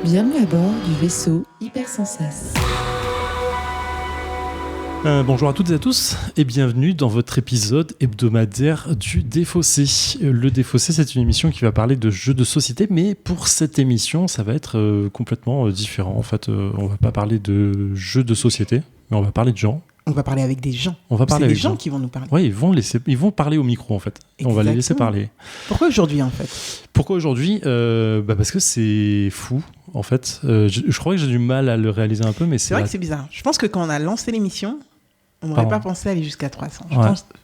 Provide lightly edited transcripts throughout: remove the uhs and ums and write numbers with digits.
Bienvenue à bord du vaisseau Hypersensas. Bonjour à toutes et à tous et bienvenue dans votre épisode hebdomadaire du Défaussé. Le Défaussé, c'est une émission qui va parler de jeux de société, mais pour cette émission, ça va être complètement différent. En fait, on va pas parler de jeux de société, mais on va parler de gens. On va parler avec des gens. C'est des gens qui vont nous parler. Oui, ils vont parler au micro en fait. Exactement. On va les laisser parler. Pourquoi aujourd'hui en fait ? Pourquoi aujourd'hui ? Parce que c'est fou en fait. Je crois que j'ai du mal à le réaliser un peu, mais C'est vrai que c'est bizarre. Je pense que quand on a lancé l'émission, on n'aurait pas pensé aller jusqu'à 300.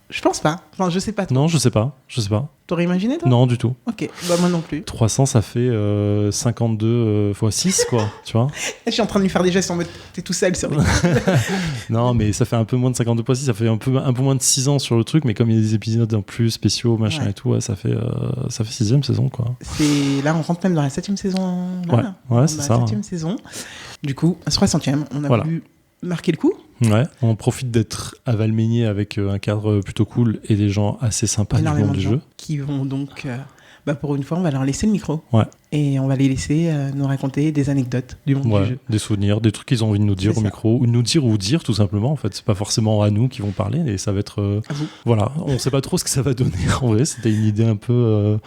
Je pense pas. Enfin, je sais pas. Non, je sais pas. T'aurais imaginé toi ? Non, du tout. Ok, bah moi non plus. 300, ça fait 52 x 6, quoi, tu vois. Je suis en train de lui faire des gestes en mode t'es tout seul sur le Non, mais ça fait un peu moins de 52 x 6, ça fait un peu moins de 6 ans sur le truc, mais comme il y a des épisodes en plus spéciaux, machin et tout, ouais, ça fait 6e saison, quoi. Là, on rentre même dans la 7e saison. Ouais, c'est ça. La 7e saison. Du coup, 60e, on a voulu marquer le coup. Ouais, on profite d'être à Valmeinier avec un cadre plutôt cool et des gens assez sympas du monde du jeu. Qui vont donc, pour une fois, on va leur laisser le micro. Ouais. Et on va les laisser nous raconter des anecdotes du monde du jeu. Des souvenirs, des trucs qu'ils ont envie de nous dire au micro, ou nous dire tout simplement. En fait, c'est pas forcément à nous qui vont parler, et ça va être. À vous. Voilà, on sait pas trop ce que ça va donner. En vrai, c'était une idée un peu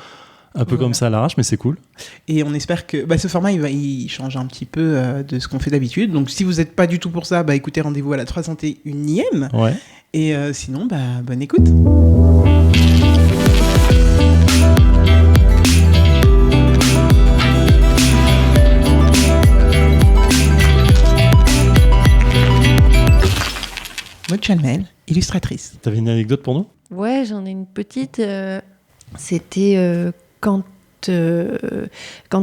comme ça à l'arrache, mais c'est cool. Et on espère que ce format, il change un petit peu de ce qu'on fait d'habitude. Donc, si vous n'êtes pas du tout pour ça, écoutez, rendez-vous à la 301e. Ouais. Et sinon, bonne écoute. Maud Chalmel, illustratrice. T'avais une anecdote pour nous ? Ouais, j'en ai une petite. C'était quand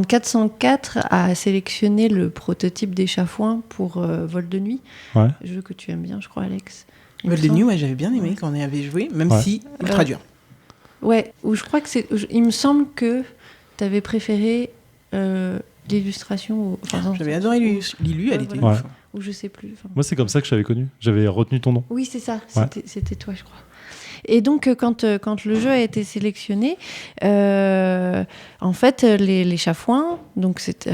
404 a sélectionné le prototype d'échafouin pour Vol de nuit. Ouais. Jeu que tu aimes bien, je crois, Alex. Vol de nuit, j'avais bien aimé quand on y avait joué, même si ultra dur. Ouais, ou je crois que il me semble que tu avais préféré l'illustration. J'avais adoré l'illu, elle était ouf. Ou je sais plus. Moi, c'est comme ça que je t'avais connu. J'avais retenu ton nom. Oui, c'est ça. C'était toi, je crois. Et donc, quand le jeu a été sélectionné, en fait, les Chafouins, donc c'est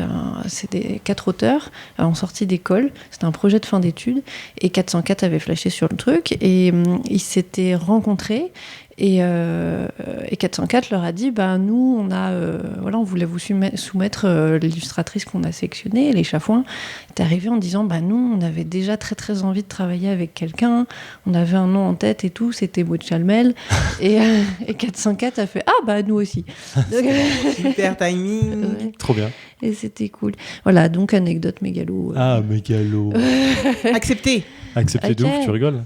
des 4 auteurs en sortie d'école. C'était un projet de fin d'études. Et 404 avait flashé sur le truc. Et ils s'étaient rencontrés. Et 404 leur a dit, nous, on voulait vous soumettre l'illustratrice qu'on a sélectionnée, les Chafouins. Est arrivé en disant, nous, on avait déjà très très envie de travailler avec quelqu'un, on avait un nom en tête et tout, c'était Maud Chalmel. et 404 a fait, nous aussi. Donc, super timing. Ouais. Trop bien. Et c'était cool. Voilà, donc anecdote mégalo. Ah, mégalo. Accepté de ouf, tu rigoles.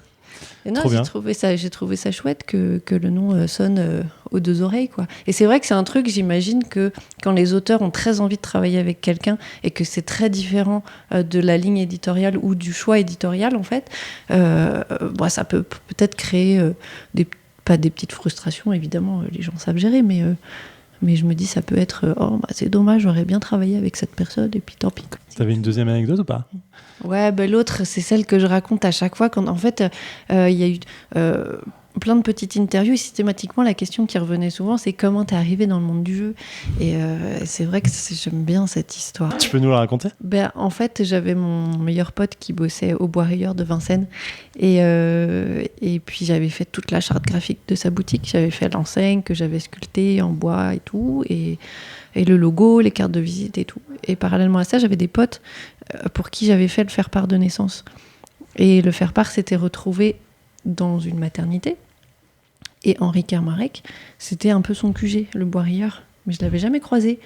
Et non, j'ai trouvé ça chouette que le nom sonne aux deux oreilles, quoi. Et c'est vrai que c'est un truc, j'imagine que quand les auteurs ont très envie de travailler avec quelqu'un et que c'est très différent de la ligne éditoriale ou du choix éditorial, en fait, ça peut peut-être créer pas des petites frustrations, évidemment, les gens savent gérer, mais je me dis, ça peut être c'est dommage, j'aurais bien travaillé avec cette personne, et puis tant pis. T'avais une deuxième anecdote ou pas ? Ouais, l'autre, c'est celle que je raconte à chaque fois. Quand, en fait, il y a eu plein de petites interviews et systématiquement, la question qui revenait souvent, c'est comment t'es arrivé dans le monde du jeu ? Et c'est vrai que j'aime bien cette histoire. Tu peux nous la raconter ? En fait, j'avais mon meilleur pote qui bossait au Bois Rayeur de Vincennes. Et puis, j'avais fait toute la charte graphique de sa boutique. J'avais fait l'enseigne que j'avais sculptée en bois et tout. Et le logo, les cartes de visite et tout. Et parallèlement à ça, j'avais des potes pour qui j'avais fait le faire-part de naissance. Et le faire-part s'était retrouvé dans une maternité. Et Henri Kermarek, c'était un peu son QG, le Bois Rayeur. Mais je ne l'avais jamais croisé.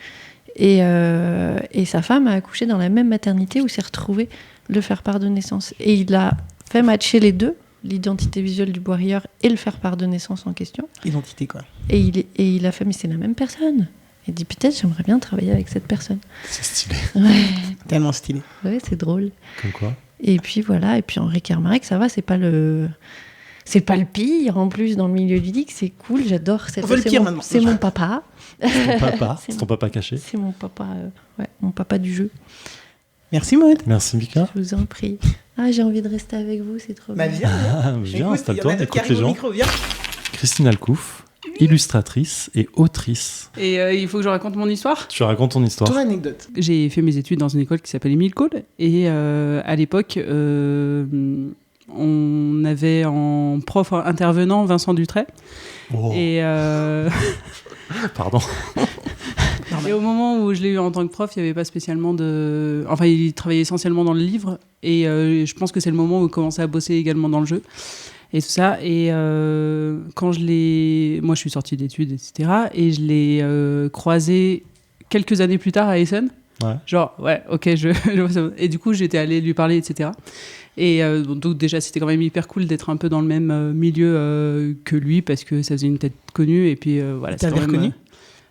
Et sa femme a accouché dans la même maternité où s'est retrouvé le faire-part de naissance. Et il a fait matcher les deux, l'identité visuelle du Bois Rayeur et le faire-part de naissance en question. Identité, quoi. Et il a fait, mais c'est la même personne. Il dit, peut-être j'aimerais bien travailler avec cette personne. C'est stylé. Ouais. Tellement stylé. Ouais, c'est drôle. Comme quoi. Et puis voilà, et puis Henri Kermarek, ça va, c'est pas le pire en plus dans le milieu ludique, c'est cool, j'adore. On veut le pire maintenant. C'est mon papa. C'est ton papa caché. C'est mon papa, mon papa du jeu. Merci Maud. Merci Mika. Je vous en prie. J'ai envie de rester avec vous, c'est trop bien. Viens, installe-toi, écoute les gens. Micro, viens. Christine Alcouf, illustratrice et autrice. Et il faut que je raconte mon histoire. Tu racontes ton histoire. Ton anecdote. J'ai fait mes études dans une école qui s'appelle Émile Cole. Et à l'époque, on avait en prof intervenant Vincent Dutray. Oh. Et, Pardon. et au moment où je l'ai eu en tant que prof, il n'y avait pas spécialement de... Enfin, il travaillait essentiellement dans le livre. Et je pense que c'est le moment où il commençait à bosser également dans le jeu. Et tout ça. Et quand je l'ai... Moi, je suis sortie d'études, etc. Et je l'ai croisé quelques années plus tard à Essen. Ouais. Genre, ouais, ok, et du coup, j'étais allée lui parler, etc. Et donc déjà, c'était quand même hyper cool d'être un peu dans le même milieu que lui, parce que ça faisait une tête connue. Et puis voilà. T'avais reconnu ?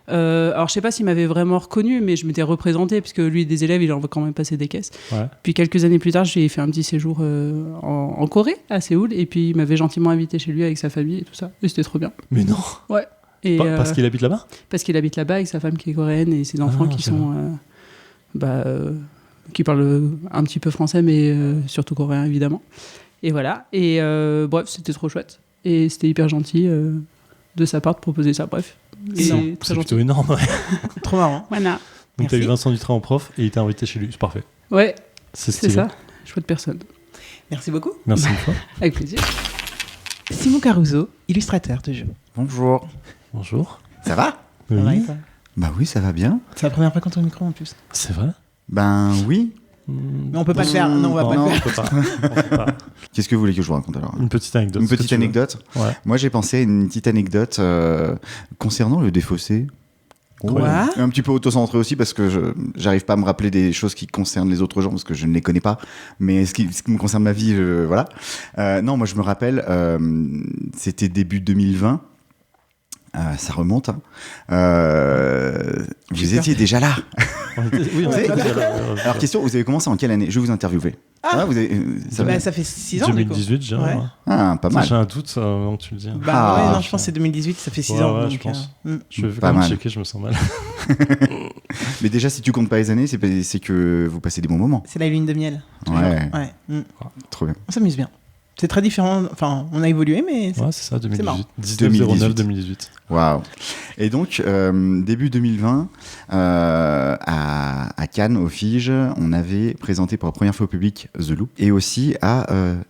Alors, je sais pas s'il m'avait vraiment reconnu, mais je m'étais représentée, puisque lui, des élèves, il en va quand même passer des caisses. Ouais. Puis quelques années plus tard, j'ai fait un petit séjour en Corée, à Séoul, et puis il m'avait gentiment invité chez lui avec sa famille et tout ça. Et c'était trop bien. Mais non. Et, Parce qu'il habite là-bas. parce qu'il habite là-bas avec sa femme qui est coréenne et ses enfants qui c'est sont... qui parlent un petit peu français, mais surtout coréen, évidemment. Et voilà. Et bref, c'était trop chouette. Et c'était hyper gentil de sa part de proposer ça. Bref. Et C'est très gentil. plutôt énorme. Ouais. Trop marrant. Voilà. Donc, tu as eu Merci. Vincent Dutray en prof et il t'a invité chez lui. C'est parfait. Ouais, C'est c'est stylé. ça. Chouette personne. Merci beaucoup. Merci une fois. Avec plaisir. Simon Caruso, illustrateur de jeux. Bonjour. Bonjour. Ça va? Ça va, Oui. et toi ? Bah oui, ça va bien. C'est la première fois qu'on tourne le micro en plus. C'est vrai. Ben oui. Mais on peut pas le faire. Non, on va pas non. le faire. On peut pas. On peut pas. Qu'est-ce que vous voulez que je vous raconte alors? Une petite anecdote. Une ce que petite tu veux. anecdote. Ouais. Moi, j'ai pensé à une petite anecdote concernant le défaussé. Quoi ? Un petit peu auto-centré aussi parce que j'arrive pas à me rappeler des choses qui concernent les autres gens parce que je ne les connais pas. Mais ce qui me concerne ma vie, voilà. Non, moi je me rappelle, c'était début 2020. Ça remonte. Hein. Vous étiez déjà là. Oui, on Ouais, était voilà. déjà là. Alors question, vous avez commencé en quelle année? Je vais vous interviewer. Ah. Ouais, vous avez, ça va. Bah, ça fait 6 ans, du coup. 2018, je dirais. Ouais. Ouais. Ah, pas mal. J'ai un doute avant que tu le dises. Bah Ah, ouais, non, je putain. pense que c'est 2018, ça fait 6 Ouais, ans. ouais, donc, je pense. hmm. Je vais Pas quand même mal. checker, je me sens mal. Mais déjà, si tu comptes pas les années, c'est que vous passez des bons moments. C'est la lune de miel. toujours. Ouais. Ouais. Hmm. Trop bien. On s'amuse bien. C'est très différent. Enfin, on a évolué, mais Ouais, c'est ça, marrant. 2018. 19-09-2018. Waouh. Et donc, début 2020, à Cannes, au Fige, on avait présenté pour la première fois au public The Loop et aussi à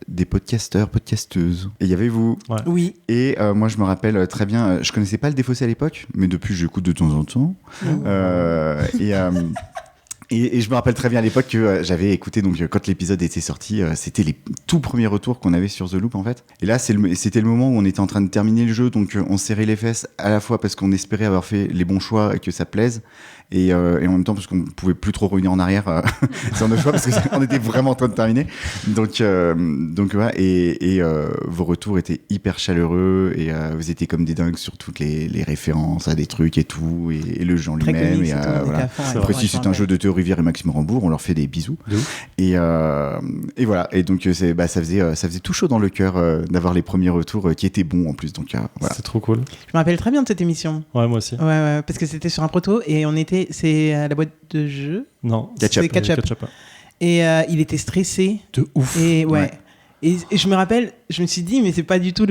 des podcasteurs, podcasteuses. Et il y avait vous. oui. Et moi, je me rappelle très bien, je connaissais pas le Défaussé à l'époque, mais depuis, j'écoute de temps en temps. Et je me rappelle très bien à l'époque que j'avais écouté, donc quand l'épisode était sorti, c'était les tout premiers retours qu'on avait sur The Loop en fait. Et là, c'était le moment où on était en train de terminer le jeu, donc on serrait les fesses à la fois parce qu'on espérait avoir fait les bons choix et que ça plaise, et en même temps parce qu'on pouvait plus trop revenir en arrière sur nos choix parce qu'on était vraiment en train de terminer. Donc ouais, et vos retours étaient hyper chaleureux et vous étiez comme des dingues sur toutes les références à des trucs et tout, et le jeu en Très lui-même. comique, Et c'est tout, on était voilà. à fond, ouais. Après, si c'est un jeu de Théo Rivière et Maxime Rambourg, on leur fait des bisous. De ouf. Et voilà. Et donc, ça faisait tout chaud dans le cœur d'avoir les premiers retours qui étaient bons en plus. Donc, voilà. C'est trop cool. Je me rappelle très bien de cette émission. Ouais, moi aussi. Ouais, parce que c'était sur un proto et c'est à la boîte de jeu. Non, Ketchup. C'est Ketchup. Et il était stressé. De ouf. Et ouais. Ouais. Et je me rappelle, je me suis dit, mais c'est pas du tout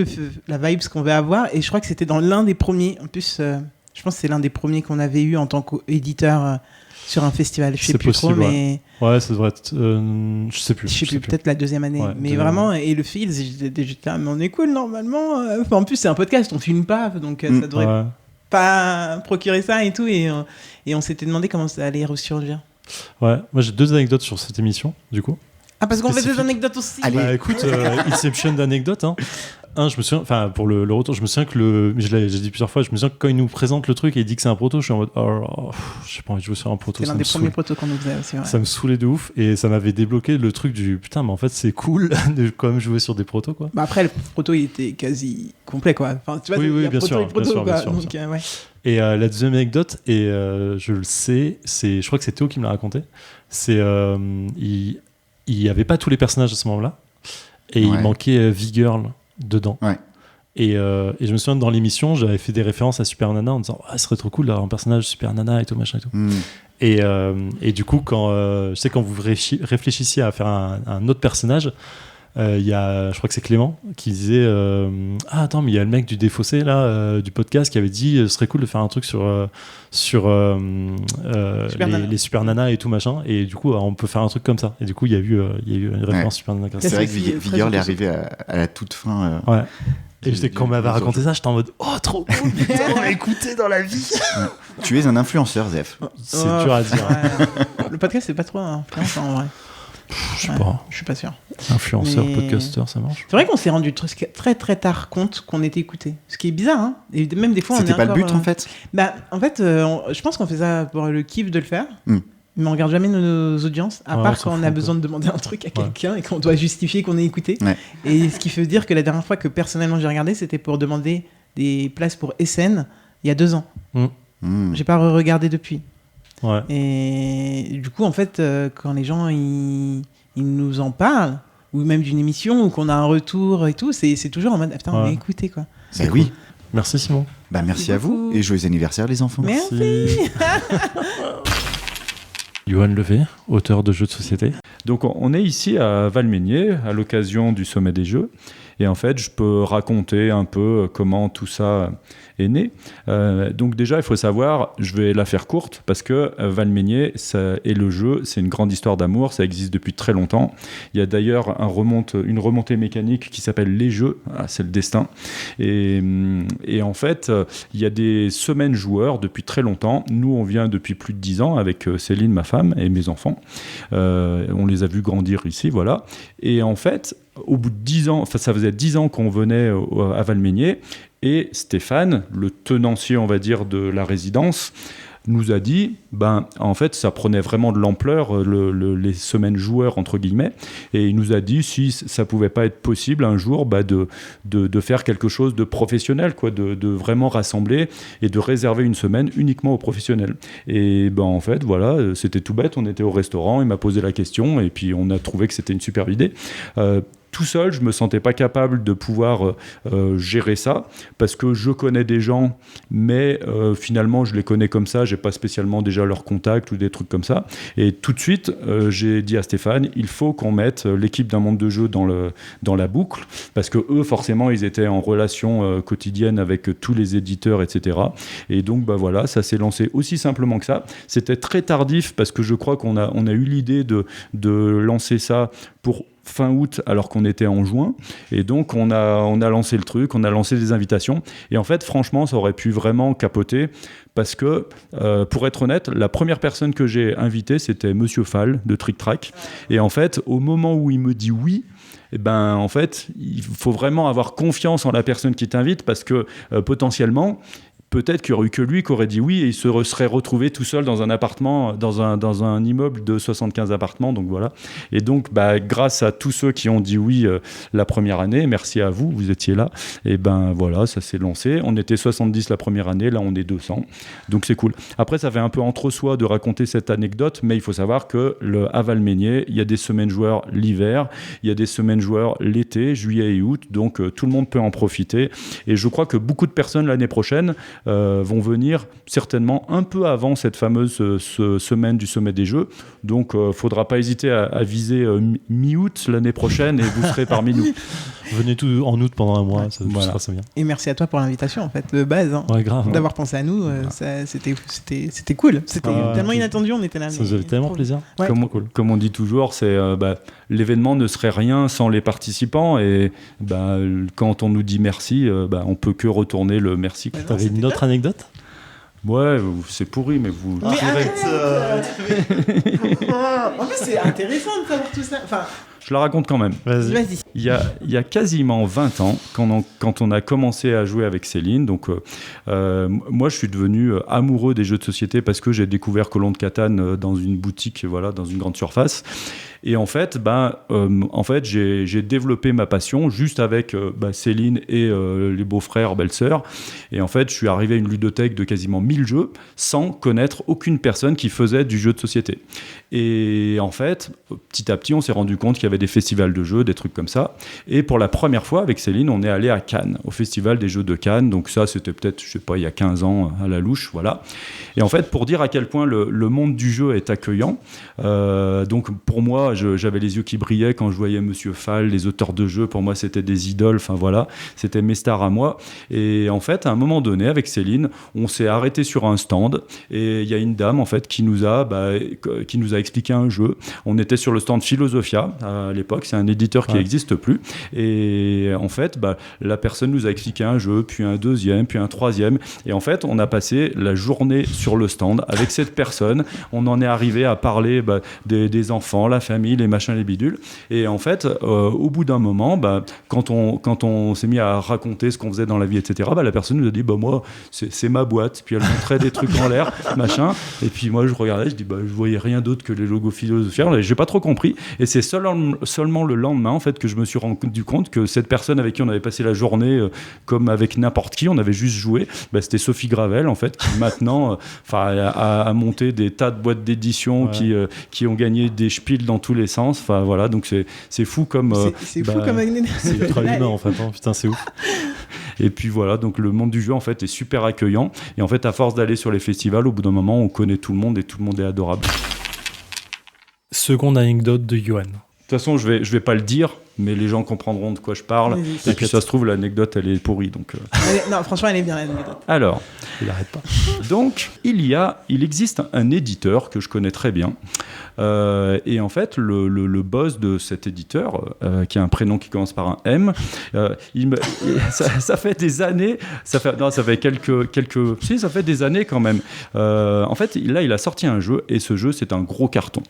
la vibes qu'on va avoir. Et je crois que c'était dans l'un des premiers. En plus, je pense que c'est l'un des premiers qu'on avait eu en tant qu'éditeur sur un festival. Je sais C'est plus possible, trop, mais Ouais, ça devrait être. Je sais plus. je sais plus, peut-être la deuxième année. Ouais, mais deuxième vraiment, et le feel, j'étais là, mais on est cool normalement. Enfin, en plus, c'est un podcast, on filme pas, donc ça devrait Ouais. pas procurer ça et tout. Et on s'était demandé comment ça allait ressurgir. Ouais, moi j'ai 2 anecdotes sur cette émission, du coup. Ah, parce qu'on fait des Spécifique. anecdotes aussi. Allez. Bah écoute, Inception d'anecdotes. Hein. Je me souviens, enfin pour le retour, je me souviens que j'ai dit plusieurs fois, je me souviens que quand il nous présente le truc et il dit que c'est un proto, je suis en mode, j'ai pas envie de jouer sur un proto. C'est ça l'un me des premiers saoule. protos qu'on nous faisait aussi. Ouais. Ça me saoulait de ouf et ça m'avait débloqué le truc du putain, mais en fait c'est cool de quand même jouer sur des protos quoi. Bah après, le proto, il était quasi complet, quoi. Enfin, tu vois, Oui, il y a bien proto sûr, et proto, bien sûr, quoi. bien sûr, Donc, ouais. Et la deuxième anecdote, et je le sais, je crois que c'est Théo qui me l'a raconté, c'est il y avait pas tous les personnages à ce moment-là, et il Ouais. manquait V-Girl dedans. Ouais. Et je me souviens dans l'émission, j'avais fait des références à Super Nana en disant ce serait trop cool d'avoir un personnage Super Nana et tout machin et tout. Et du coup, quand vous réfléchissiez à faire un autre personnage, il y a, je crois que c'est Clément qui disait ah attends, mais il y a le mec du Défaussé là du podcast qui avait dit ce serait cool de faire un truc sur les super nanas et tout machin, et du coup on peut faire un truc comme ça, et du coup il y a eu une référence super nana comme ça. C'est vrai que Vigueur est arrivé à la toute fin. Ouais. Et quand on m'avait raconté ça, j'étais en mode oh trop cool, putain, on l'a écouté dans la vie. Tu es un influenceur, Zef. C'est dur à dire. Ouais. Le podcast, c'est pas trop influence en vrai. Je sais pas. Je suis pas sûr. Influenceur, Mais- podcasteur, ça marche. C'est vrai qu'on s'est rendu très très tard compte qu'on était écouté. Ce qui est bizarre, hein. Et même des fois, on est C'était pas encore, le but en fait. Bah, en fait, je pense qu'on fait ça pour le kiff de le faire. Mm. Mais on regarde jamais nos audiences, à Ouais, part on s'en quand on fout a un peu. besoin de demander un truc à quelqu'un et qu'on doit justifier qu'on est écouté. Ouais. Et ce qui veut dire que la dernière fois que personnellement j'ai regardé, c'était pour demander des places pour SN il y a 2 ans. J'ai pas regardé depuis. Ouais. Et du coup, en fait, quand les gens ils nous en parlent, ou même d'une émission, ou qu'on a un retour et tout, c'est toujours en mode ah, putain, on Ouais. est écouté quoi. Bah oui. Merci Simon. Bah merci à vous beaucoup. et joyeux anniversaire les enfants. Merci. Johan Levé, auteur de jeux de société. Donc on est ici à Valménier à l'occasion du Sommet des Jeux, et en fait je peux raconter un peu comment tout ça est né. Donc déjà il faut savoir, je vais la faire courte parce que Valménier et le jeu, c'est une grande histoire d'amour, ça existe depuis très longtemps. Il y a d'ailleurs une remontée mécanique qui s'appelle Les Jeux, c'est le destin. Et en fait il y a des semaines joueurs depuis très longtemps. Nous on vient depuis plus de 10 ans avec Céline, ma femme, et mes enfants. On les a vus grandir ici, voilà. Et en fait, au bout de 10 ans, ça faisait 10 ans qu'on venait à Valménier, et Stéphane, le tenancier, on va dire, de la résidence, nous a dit, en fait, ça prenait vraiment de l'ampleur, les semaines joueurs, entre guillemets, et il nous a dit si ça pouvait pas être possible un jour de faire quelque chose de professionnel, quoi, de vraiment rassembler et de réserver une semaine uniquement aux professionnels. Et en fait, voilà, c'était tout bête, on était au restaurant, il m'a posé la question, et puis on a trouvé que c'était une super idée. Tout seul, je me sentais pas capable de pouvoir gérer ça, parce que je connais des gens, mais finalement je les connais comme ça, j'ai pas spécialement déjà leur contact ou des trucs comme ça. Et tout de suite, j'ai dit à Stéphane, il faut qu'on mette l'équipe d'un monde de jeu dans la boucle, parce que eux forcément ils étaient en relation quotidienne avec tous les éditeurs, etc. Et donc voilà, ça s'est lancé aussi simplement que ça. C'était très tardif parce que je crois qu'on a eu l'idée de lancer ça pour fin août alors qu'on était en juin, et donc on a lancé le truc, on a lancé des invitations, et en fait franchement ça aurait pu vraiment capoter, parce que pour être honnête, la première personne que j'ai invitée c'était Monsieur Fall de Trick Track, et en fait au moment où il me dit oui, en fait il faut vraiment avoir confiance en la personne qui t'invite, parce que potentiellement peut-être qu'il n'y aurait eu que lui qui aurait dit oui, et il se serait retrouvé tout seul dans un appartement, dans un immeuble de 75 appartements. Donc voilà. Et donc, grâce à tous ceux qui ont dit oui la première année, merci à vous, vous étiez là. Et voilà, ça s'est lancé. On était 70 la première année, là on est 200. Donc c'est cool. Après, ça fait un peu entre-soi de raconter cette anecdote, mais il faut savoir que à Valménier, il y a des semaines joueurs l'hiver, il y a des semaines joueurs l'été, juillet et août. Donc tout le monde peut en profiter. Et je crois que beaucoup de personnes l'année prochaine vont venir certainement un peu avant cette fameuse semaine du Sommet des Jeux. Donc, il ne faudra pas hésiter à viser mi-août l'année prochaine, et vous serez parmi nous. Venez tout en août pendant un mois, Ouais. ça Voilà. sera ça bien. Et merci à toi pour l'invitation, en fait, de base. Hein. Ouais, grave. D'avoir pensé à nous, c'était cool. C'était Ah, tellement tout- inattendu, on était là. Ça mais nous avait tellement trop- plaisir. Ouais. Comme on dit toujours, c'est l'événement ne serait rien sans les participants, et quand on nous dit merci, on peut que retourner le merci. Ouais. T'avais une autre anecdote? Ouais, c'est pourri, mais vous Mais direz. En plus, c'est intéressant de savoir tout ça. Enfin, Je la raconte quand même. Vas-y. vas-y. Il y a quasiment 20 ans, quand on a commencé à jouer avec Céline, donc moi je suis devenu amoureux des jeux de société parce que j'ai découvert Colon de Catane dans une boutique, voilà, dans une grande surface. Et en fait, j'ai développé ma passion juste avec Céline et les beaux-frères, belles-sœurs. Et en fait, je suis arrivé à une ludothèque de quasiment 1000 jeux sans connaître aucune personne qui faisait du jeu de société. Et en fait, petit à petit, on s'est rendu compte qu'il y avait des festivals de jeux, des trucs comme ça. ça. Et pour la première fois, avec Céline, on est allé à Cannes, au Festival des Jeux de Cannes. Donc ça, c'était peut-être, je sais pas, il y a 15 ans, à la louche, voilà. Et en fait, pour dire à quel point le monde du jeu est accueillant, donc pour moi, j'avais les yeux qui brillaient quand je voyais Monsieur Fall, les auteurs de jeux, pour moi, c'était des idoles, enfin voilà, c'était mes stars à moi. Et en fait, à un moment donné, avec Céline, on s'est arrêté sur un stand, et il y a une dame, en fait, qui nous a expliqué un jeu. On était sur le stand Philosophia, à l'époque, c'est un éditeur qui n'existe plus. Et en fait, la personne nous a expliqué un jeu, puis un deuxième, puis un troisième. Et en fait, on a passé la journée sur le stand avec cette personne. On en est arrivé à parler des enfants, la famille, les machins, les bidules. Et en fait, au bout d'un moment, quand on s'est mis à raconter ce qu'on faisait dans la vie, etc., la personne nous a dit, moi, c'est ma boîte. Puis elle montrait des trucs en l'air, machin. Et puis moi, je regardais, je dis, je voyais rien d'autre que les logos Philosophia. J'ai pas trop compris. Et c'est seulement le lendemain, en fait, que je me suis rendu compte que cette personne avec qui on avait passé la journée, comme avec n'importe qui, on avait juste joué, c'était Sophie Gravel, en fait, qui maintenant a monté des tas de boîtes d'édition qui ont gagné des spiels dans tous les sens. Enfin voilà, donc c'est fou comme. C'est fou comme anecdote. C'est ultra humain en fait. Putain, c'est ouf. Et puis voilà, donc le monde du jeu en fait est super accueillant. Et en fait, à force d'aller sur les festivals, au bout d'un moment, on connaît tout le monde et tout le monde est adorable. Seconde anecdote de Johan. De toute façon, je vais pas le dire, mais les gens comprendront de quoi je parle. Oui, et puis ça se trouve, l'anecdote, elle est pourrie. Donc, Non, franchement, elle est bien, l'anecdote. Alors, il arrête pas. Donc, il existe un éditeur que je connais très bien. Et en fait, le boss de cet éditeur, qui a un prénom qui commence par un M, ça fait des années, ça fait des années quand même. En fait, là, il a sorti un jeu, et ce jeu, c'est un gros carton.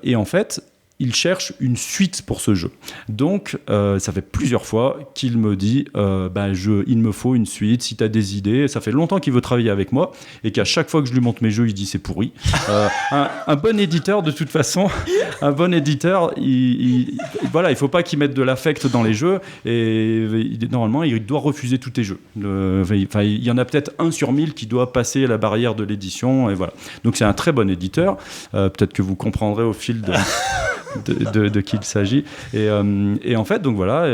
Et en fait, il cherche une suite pour ce jeu. Donc, ça fait plusieurs fois qu'il me dit il me faut une suite, si tu as des idées. Ça fait longtemps qu'il veut travailler avec moi et qu'à chaque fois que je lui montre mes jeux, il dit c'est pourri. Un bon éditeur, de toute façon, il faut pas qu'il mette de l'affect dans les jeux et normalement, il doit refuser tous tes jeux. Il y en a peut-être 1 sur 1000 qui doit passer la barrière de l'édition et voilà. Donc, c'est un très bon éditeur. Peut-être que vous comprendrez au fil de qui il s'agit. Et en fait, donc voilà,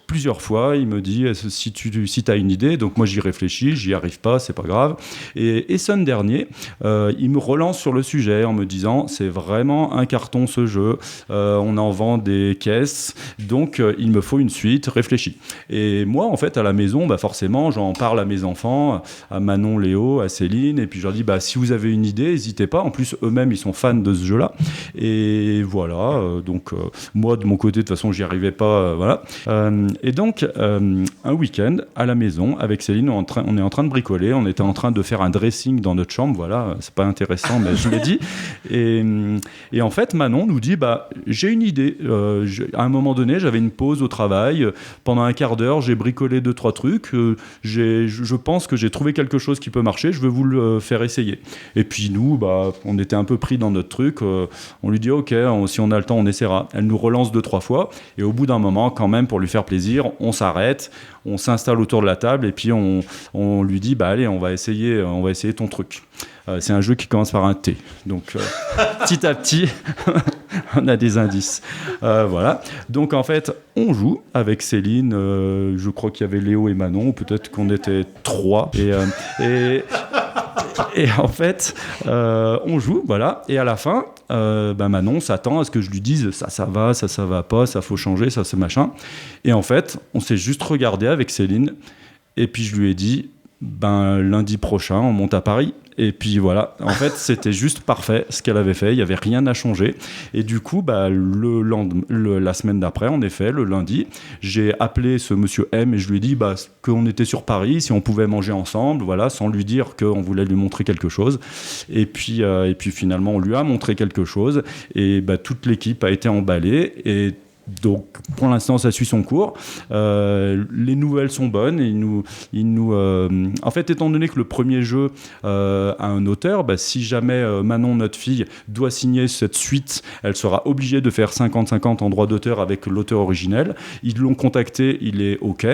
plusieurs fois, il me dit si tu as une idée, donc moi j'y réfléchis, j'y arrive pas, c'est pas grave. Et Essen dernier, il me relance sur le sujet en me disant c'est vraiment un carton ce jeu, on en vend des caisses, donc il me faut une suite, réfléchis. Et moi, en fait, à la maison, forcément, j'en parle à mes enfants, à Manon, Léo, à Céline, et puis je leur dis si vous avez une idée, n'hésitez pas. En plus, eux-mêmes, ils sont fans de ce jeu-là. Et voilà. Donc moi de mon côté de toute façon j'y arrivais pas voilà et donc un week-end à la maison avec Céline on est en train de bricoler, on était en train de faire un dressing dans notre chambre, voilà, c'est pas intéressant mais je l'ai dit et en fait Manon nous dit j'ai une idée, à un moment donné j'avais une pause au travail, pendant un quart d'heure j'ai bricolé 2-3 trucs, je pense que j'ai trouvé quelque chose qui peut marcher, je veux vous le faire essayer. Et puis nous on était un peu pris dans notre truc, on lui dit ok, si on a le temps on essaiera. Elle nous relance 2-3 fois et au bout d'un moment quand même pour lui faire plaisir on s'arrête, on s'installe autour de la table et puis on lui dit allez on va essayer ton truc. C'est un jeu qui commence par un T, donc petit à petit on a des indices, voilà. Donc en fait on joue avec Céline, je crois qu'il y avait Léo et Manon, peut-être qu'on était 3 et en fait on joue, voilà, et à la fin Manon s'attend à ce que je lui dise ça va, ça va pas, ça faut changer, ça c'est machin, et en fait on s'est juste regardé avec Céline et puis je lui ai dit lundi prochain on monte à Paris. Et puis voilà, en fait c'était juste parfait ce qu'elle avait fait, il n'y avait rien à changer. Et du coup, la semaine d'après, en effet, le lundi, j'ai appelé ce monsieur M et je lui ai dit qu'on était sur Paris, si on pouvait manger ensemble, voilà, sans lui dire qu'on voulait lui montrer quelque chose. Et puis finalement, on lui a montré quelque chose et toute l'équipe a été emballée. Et donc, pour l'instant, ça suit son cours. Les nouvelles sont bonnes. En fait, étant donné que le premier jeu a un auteur, si jamais Manon, notre fille, doit signer cette suite, elle sera obligée de faire 50-50 en droit d'auteur avec l'auteur originel. Ils l'ont contacté, il est OK.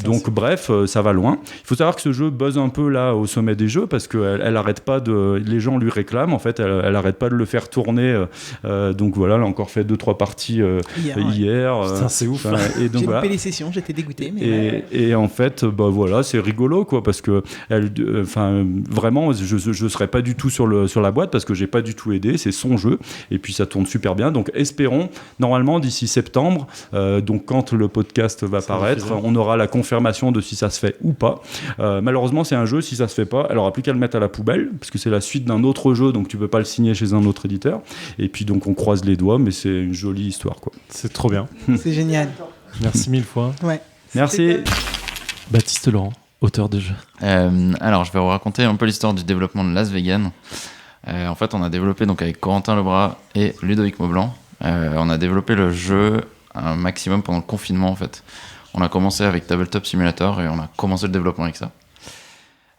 Donc, bref, ça va loin. Il faut savoir que ce jeu buzz un peu là au sommet des jeux parce qu'elle arrête pas les gens lui réclament. En fait, elle arrête pas de le faire tourner. Donc voilà, elle a encore fait 2-3 parties hier. bière. Putain, c'est ouf. Et donc J'ai voilà. loupé les sessions, j'étais dégoûté. Mais Et en fait, bah voilà, c'est rigolo, quoi, parce que vraiment, je serais pas du tout sur la boîte parce que j'ai pas du tout aidé. C'est son jeu, et puis ça tourne super bien. Donc espérons, normalement d'ici septembre, donc quand le podcast va paraître, on aura la confirmation de si ça se fait ou pas. Malheureusement, c'est un jeu, si ça se fait pas, elle aura plus qu'à le mettre à la poubelle, parce que c'est la suite d'un autre jeu, donc tu peux pas le signer chez un autre éditeur. Et puis donc on croise les doigts, mais c'est une jolie histoire, quoi. C'est trop bien. c'est génial. Merci mille fois. Ouais. Merci. Baptiste Laurent, auteur de jeu. Alors, je vais vous raconter un peu l'histoire du développement de Las Vegan. En fait, on a développé donc avec Corentin Lebras et Ludovic Maublanc. On a développé le jeu un maximum pendant le confinement, en fait. On a commencé avec Tabletop Simulator et on a commencé le développement avec ça.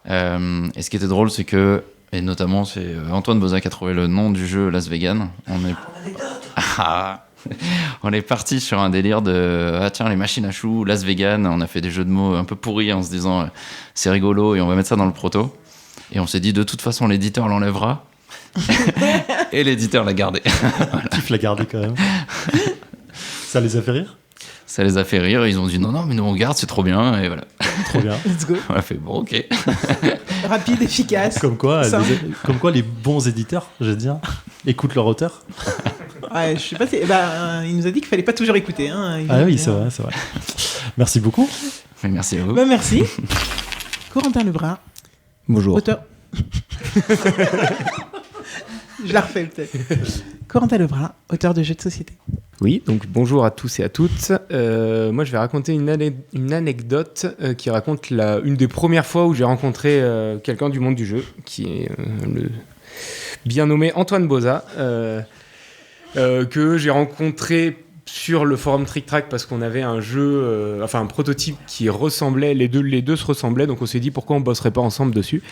Et ce qui était drôle, c'est que, et notamment, c'est Antoine Boza qui a trouvé le nom du jeu Las Vegan. On est parti sur un délire de tiens, les machines à choux, Las Vegan. On a fait des jeux de mots un peu pourris en se disant c'est rigolo et on va mettre ça dans le proto. Et on s'est dit de toute façon l'éditeur l'enlèvera. Et l'éditeur l'a gardé. Voilà. Tu l'as gardé quand même. Ça les a fait rire? Ça les a fait rire. Ils ont dit non, mais nous on garde, c'est trop bien. Et voilà. Trop bien. Let's go. On a fait bon, ok. Rapide, efficace. Comme quoi les bons éditeurs, je veux dire, écoutent leur auteur. Ouais, je sais pas. Il nous a dit qu'il fallait pas toujours écouter. Hein. Oui, c'est vrai. Merci beaucoup. Mais merci à vous. Merci. Corentin Lebras. Bonjour. Auteur. Je la refais peut-être. Corentin Lebras, auteur de jeux de société. Oui, donc bonjour à tous et à toutes. Moi, je vais raconter une anecdote qui raconte une des premières fois où j'ai rencontré quelqu'un du monde du jeu, qui est le bien nommé Antoine Boza, que j'ai rencontré sur le forum Trick Track parce qu'on avait un jeu, un prototype qui ressemblait, les deux se ressemblaient, donc on s'est dit pourquoi on bosserait pas ensemble dessus.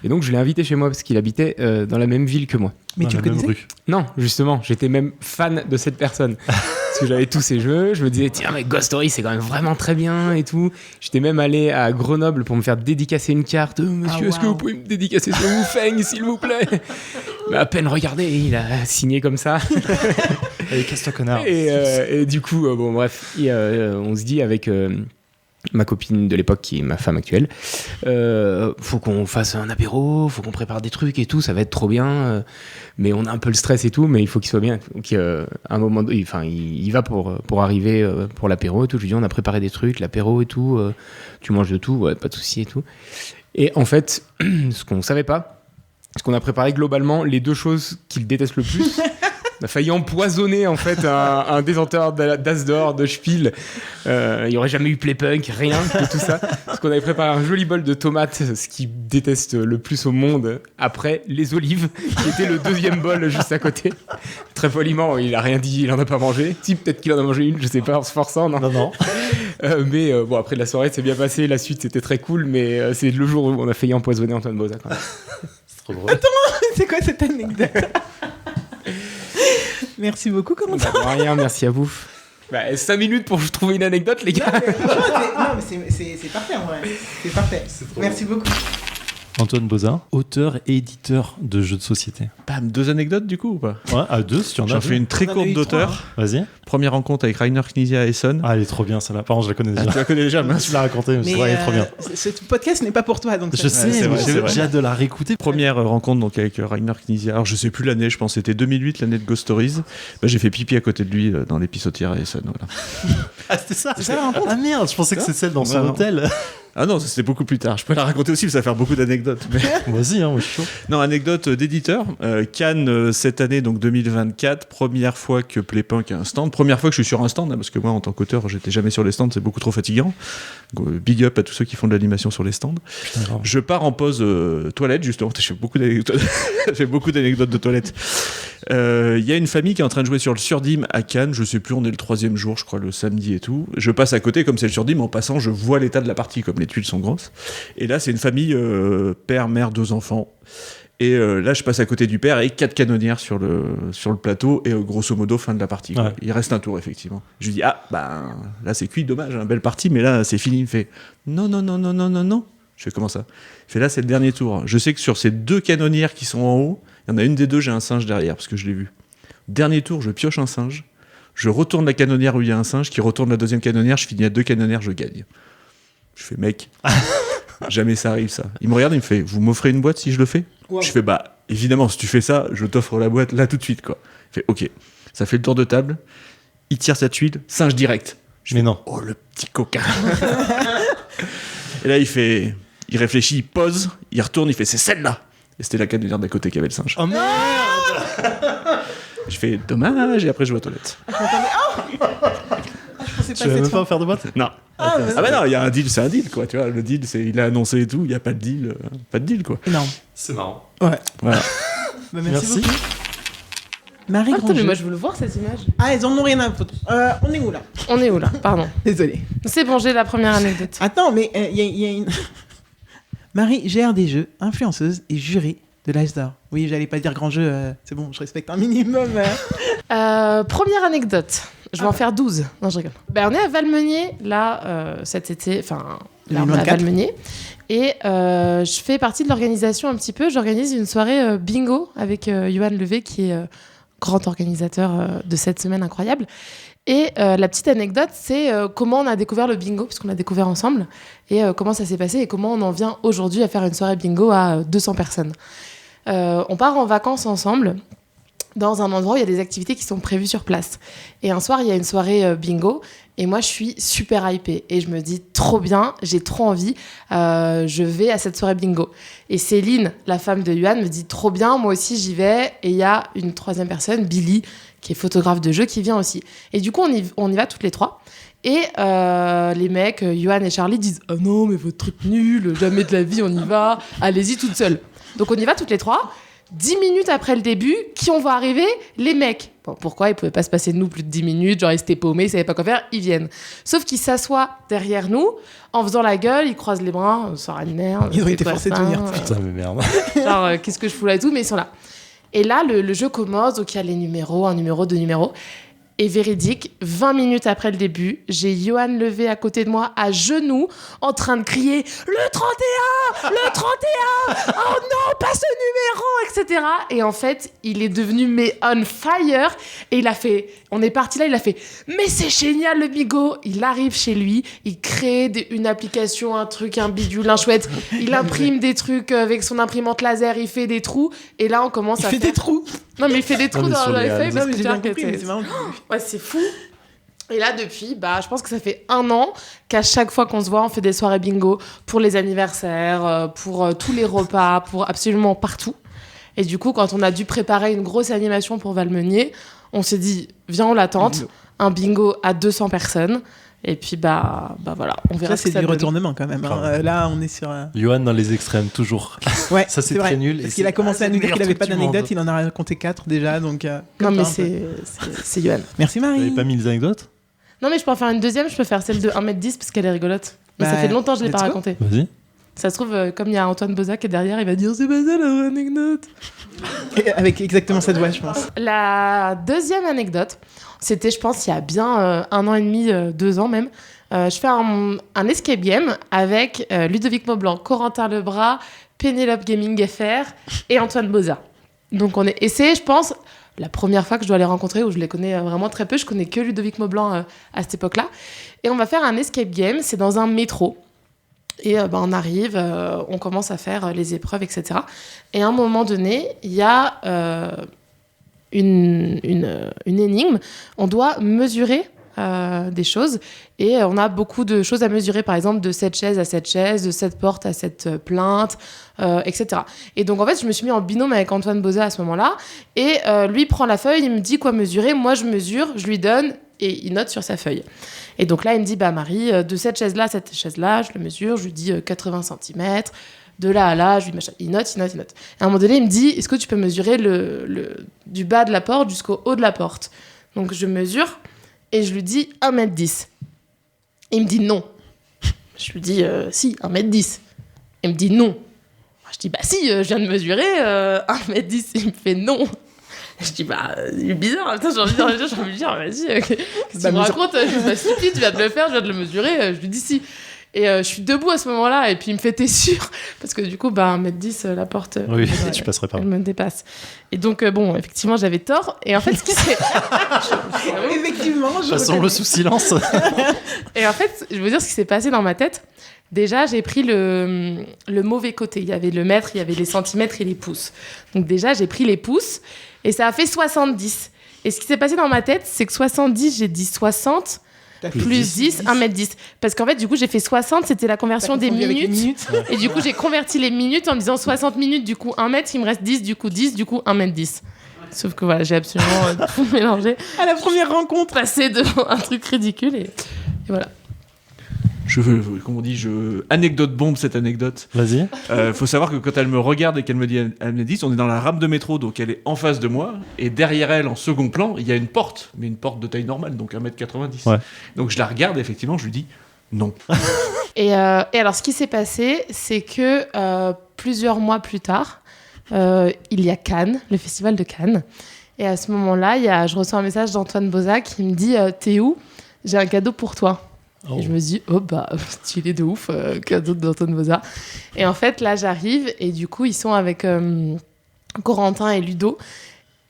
Et donc je l'ai invité chez moi parce qu'il habitait dans la même ville que moi. Mais tu le connaissais ? Non, justement, j'étais même fan de cette personne. Parce que j'avais tous ces jeux, je me disais tiens mais Ghost Story c'est quand même vraiment très bien et tout. J'étais même allé à Grenoble pour me faire dédicacer une carte. Monsieur, est-ce que vous pouvez me dédicacer ce Wu Feng s'il vous plaît? Mais à peine regardé, il a signé comme ça. Allez, casse-toi connard. Et du coup, bon bref, on se dit avec ma copine de l'époque qui est ma femme actuelle, faut qu'on fasse un apéro, faut qu'on prépare des trucs et tout, ça va être trop bien. Mais on a un peu le stress et tout, mais il faut qu'il soit bien. Donc, à un moment, il va pour arriver pour l'apéro et tout. Je lui dis on a préparé des trucs, l'apéro et tout. Tu manges de tout, ouais, pas de souci et tout. Et en fait, ce qu'on savait pas, c'est qu'on a préparé globalement les deux choses qu'il déteste le plus. On a failli empoisonner en fait un détenteur d'As d'or, de Spiel. Il n'y aurait jamais eu Playpunk, rien de tout ça. Parce qu'on avait préparé un joli bol de tomates, ce qu'il déteste le plus au monde, après les olives, qui était le deuxième bol juste à côté. Très poliment, il a rien dit, il en a pas mangé. Si, peut-être qu'il en a mangé une, je sais pas, en se forçant, non. Non. Mais bon, après la soirée, c'est bien passé, la suite c'était très cool, mais c'est le jour où on a failli empoisonner Antoine Boza quand même. C'est trop drôle. Attends, c'est quoi cette anecdote? Merci beaucoup, Corentin. Bah, rien, merci à vous. 5 minutes pour trouver une anecdote, les gars. Non, mais c'est parfait en vrai. C'est parfait. Merci beaucoup. Antoine Boza, auteur et éditeur de jeux de société. Bam, 2 anecdotes du coup ou pas? Ouais, à 2 si tu en as. J'en fais une très On en a courte eu d'auteur. 3, Vas-y. Première rencontre avec Rainer Knizia à Essen. Ah, elle est trop bien celle-là. Par contre, je la connais déjà. Tu la connais déjà, mince. Tu l'as raconté, mais elle est trop bien. Ce podcast n'est pas pour toi, donc. Je sais, c'est vrai, c'est vrai. j'ai hâte de la réécouter. Première rencontre donc avec Rainer Knizia. Alors je sais plus l'année, je pense que c'était 2008, l'année de Ghost Stories. J'ai fait pipi à côté de lui dans l'épisodière à Essen. Voilà. Ah, c'était ça. C'est ça la rencontre? Ah merde, je pensais que c'était celle dans son Non. hôtel. Ah non, ça c'était beaucoup plus tard. Je peux la raconter aussi, parce que ça va faire beaucoup d'anecdotes. Mais... Vas-y, moi je suis chaud. Non, anecdote d'éditeur. Cannes cette année, donc 2024, première fois que Playpunk a un stand. Première fois que je suis sur un stand, parce que moi en tant qu'auteur, j'étais jamais sur les stands, c'est beaucoup trop fatigant. Big up à tous ceux qui font de l'animation sur les stands. Putain, grave. Je pars en pause toilette, justement. J'ai beaucoup d'anecdotes. J'ai beaucoup d'anecdotes de toilette. Il y a une famille qui est en train de jouer sur le Surdim à Cannes. Je sais plus, on est le 3e jour, je crois, le samedi et tout. Je passe à côté, comme c'est le Surdim, en passant, je vois l'état de la partie, comme les tuiles sont grosses. Et là, c'est une famille, père, mère, 2 enfants. Et là, je passe à côté du père et 4 canonnières sur le plateau. Et grosso modo, fin de la partie. Quoi. Ouais. Il reste un tour, effectivement. Je lui dis, là, c'est cuit, dommage, belle partie, mais là, c'est fini. Il me fait, non. Je fais, comment ça? Il fait, là, c'est le dernier tour. Je sais que sur ces 2 canonnières qui sont en haut, il y en a une des 2, j'ai un singe derrière, parce que je l'ai vu. Dernier tour, je pioche un singe. Je retourne la canonnière où il y a un singe, qui retourne la deuxième canonnière, je finis à 2 canonnières, je gagne. Je fais, mec, jamais ça arrive, ça. Il me regarde, il me fait, vous m'offrez une boîte si je le fais ? Wow. Je fais, bah, évidemment, si tu fais ça, je t'offre la boîte là tout de suite, quoi. Il fait, ok. Ça fait le tour de table, il tire sa tuile, singe direct. Mais non. Oh, le petit coquin. Et là, il réfléchit, il pose, il retourne, il fait, c'est celle-là. Et c'était la canonnière d'à côté qui avait le singe. Oh merde. Je fais, dommage, et après je vais aux toilettes. Tu vas même pas faire de boîte ? Non. Ah bah non, il y a un deal, c'est un deal, quoi. Tu vois, le deal, c'est il a annoncé et tout, il n'y a pas de deal, quoi. Énorme. C'est marrant. Ouais. Voilà. Bah, merci beaucoup. Marie Attends, mais Granger. moi je veux le voir cette image. Ah, ils en ont rien à foutre. On est où là ? On est où là ? Pardon. Désolé. C'est bon, j'ai la première anecdote. Attends, mais il y a une. Marie gère des jeux, influenceuse et jurée de l'Ice d'Or. Oui, j'allais pas dire grand jeu, c'est bon, je respecte un minimum. Première anecdote. Je vais en faire 12. Non, je rigole. Ben, on est à Valmeunier, là, cet été. Enfin, là, on est à 2024. Valmeunier. Et je fais partie de l'organisation un petit peu. J'organise une soirée bingo avec Johan Levé, qui est grand organisateur de cette semaine incroyable. Et la petite anecdote, c'est comment on a découvert le bingo, puisqu'on l'a découvert ensemble, et comment ça s'est passé, et comment on en vient aujourd'hui à faire une soirée bingo à 200 personnes. On part en vacances ensemble, dans un endroit où il y a des activités qui sont prévues sur place. Et un soir, il y a une soirée bingo, et moi, je suis super hypée. Et je me dis, trop bien, j'ai trop envie, je vais à cette soirée bingo. Et Céline, la femme de Yuan, me dit, trop bien, moi aussi, j'y vais. Et il y a une troisième personne, Billy, qui est photographe de jeu, qui vient aussi. Et du coup, on y va toutes les trois. Et les mecs, Yuan et Charlie, disent, « Oh non, mais votre truc nul, jamais de la vie, on y va, allez-y toutes seules. » Donc on y va toutes les trois. 10 minutes après le début, qui on voit arriver ? Les mecs. Bon, pourquoi ? Ils pouvaient pas se passer de nous plus de 10 minutes, genre ils étaient paumés, ils savaient pas quoi faire, ils viennent. Sauf qu'ils s'assoient derrière nous, en faisant la gueule, ils croisent les bras, ça sera une merde. Ils ont été forcés de venir. Putain, mais merde. Genre, qu'est-ce que je fous là et tout, mais ils sont là. Et là, le jeu commence, donc il y a les numéros, un numéro, deux numéros. Et véridique, 20 minutes après le début, j'ai Johan Levé à côté de moi, à genoux, en train de crier « Le 31 ! Le 31 ! Oh non, pas ce numéro !» etc. Et en fait, il est devenu on fire. Et il a fait... On est parti là, il a fait « Mais c'est génial le bingo !» Il arrive chez lui, il crée une application, un truc, un bidule, un chouette. Il imprime des trucs avec son imprimante laser, il fait des trous. Et là, on commence à faire... des trous. Non, mais il fait des trous dans les feuilles. Non, mais j'ai bien compris, mais c'est marrant. Ouais, c'est fou. Et là, depuis, je pense que ça fait 1 an qu'à chaque fois qu'on se voit, on fait des soirées bingo pour les anniversaires, pour tous les repas, pour absolument partout. Et du coup, quand on a dû préparer une grosse animation pour Valmeunier, on s'est dit, viens, on la tente. Un bingo à 200 personnes. Et puis, voilà, on verra. Ça, c'est du retournement quand même. Hein. Là, on est sur. Johan dans les extrêmes, toujours. Ouais, ça, c'est vrai, très nul. Parce qu'il a commencé à nous dire qu'il n'avait pas d'anecdote, il en a raconté 4 déjà. Donc, non, mais c'est Johan. Merci Marie. Vous n'avez pas mis les anecdotes ? Non, mais je peux en faire une deuxième, je peux faire celle de 1m10 parce qu'elle est rigolote. Mais ça fait longtemps que je ne l'ai pas racontée. Vas-y. Ça se trouve, comme il y a Antoine Boza qui est derrière, il va dire c'est pas ça la anecdote. Avec exactement cette voix, je pense. La deuxième anecdote, c'était, je pense, il y a bien 1 an et demi, 2 ans même. Je fais un escape game avec Ludovic Maublanc, Corentin Lebras, Pénélope Gaming FR et Antoine Boza. Donc et c'est, je pense, la première fois que je dois les rencontrer, où je les connais vraiment très peu. Je connais que Ludovic Maublanc à cette époque-là. Et on va faire un escape game, c'est dans un métro. Et on arrive, on commence à faire les épreuves, etc. Et à un moment donné, il y a une énigme. On doit mesurer des choses. Et on a beaucoup de choses à mesurer, par exemple, de cette chaise à cette chaise, de cette porte à cette plainte, etc. Et donc, en fait, je me suis mis en binôme avec Antoine Boza à ce moment-là. Et lui prend la feuille, il me dit quoi mesurer. Moi, je mesure, je lui donne et il note sur sa feuille. Et donc là, il me dit, Marie, de cette chaise-là à cette chaise-là, je le mesure, je lui dis 80 cm. De là à là, je lui machin. Il note. Et à un moment donné, il me dit, est-ce que tu peux mesurer du bas de la porte jusqu'au haut de la porte ? Donc, je mesure et je lui dis 1m10. Il me dit non. Je lui dis si, 1m10. Il me dit non. Je dis si, je viens de mesurer 1m10. Il me fait non. Je dis il est bizarre. Putain, j'ai envie de lui dire vas-y, qu'est-ce que tu me racontes ? Je suis pas stupide, tu viens de le faire, je viens de le mesurer. Je lui dis si. Et je suis debout à ce moment-là, et puis il me fait t'es sûr? Parce que du coup, 1m10, la porte, Oui, tu passerais pas. elle me dépasse. Et donc, effectivement, j'avais tort. Et en fait, ce qui s'est. Effectivement, Passons-le sous silence. Et en fait, je veux dire ce qui s'est passé dans ma tête. Déjà, j'ai pris le mauvais côté. Il y avait le mètre, il y avait les centimètres et les pouces. Donc déjà, j'ai pris les pouces et ça a fait 70. Et ce qui s'est passé dans ma tête, c'est que 70, j'ai dit 60 plus 10, 1m10. Parce qu'en fait, du coup, j'ai fait 60, c'était la conversion des minutes. Et du coup, j'ai converti les minutes en me disant 60 minutes, du coup 1 mètre, il me reste 10, du coup 10, du coup 1m10. Sauf que voilà, j'ai absolument tout mélangé. À la première rencontre, passé devant un truc ridicule et voilà. Je veux, comment on dit, anecdote bombe cette anecdote. Vas-y. Faut savoir que quand elle me regarde et qu'elle me dit elle me dit, on est dans la rame de métro, donc elle est en face de moi, et derrière elle, en second plan, il y a une porte, mais une porte de taille normale, donc 1m90. Ouais. Donc je la regarde, effectivement, je lui dis non. Et alors, ce qui s'est passé, c'est que plusieurs mois plus tard, il y a Cannes, le festival de Cannes. Et à ce moment-là, je reçois un message d'Antoine Boza qui me dit t'es où? J'ai un cadeau pour toi. Et je me dis, stylé de ouf, cadeau d'Antoine Boza. Et en fait, là, j'arrive et du coup, ils sont avec Corentin et Ludo.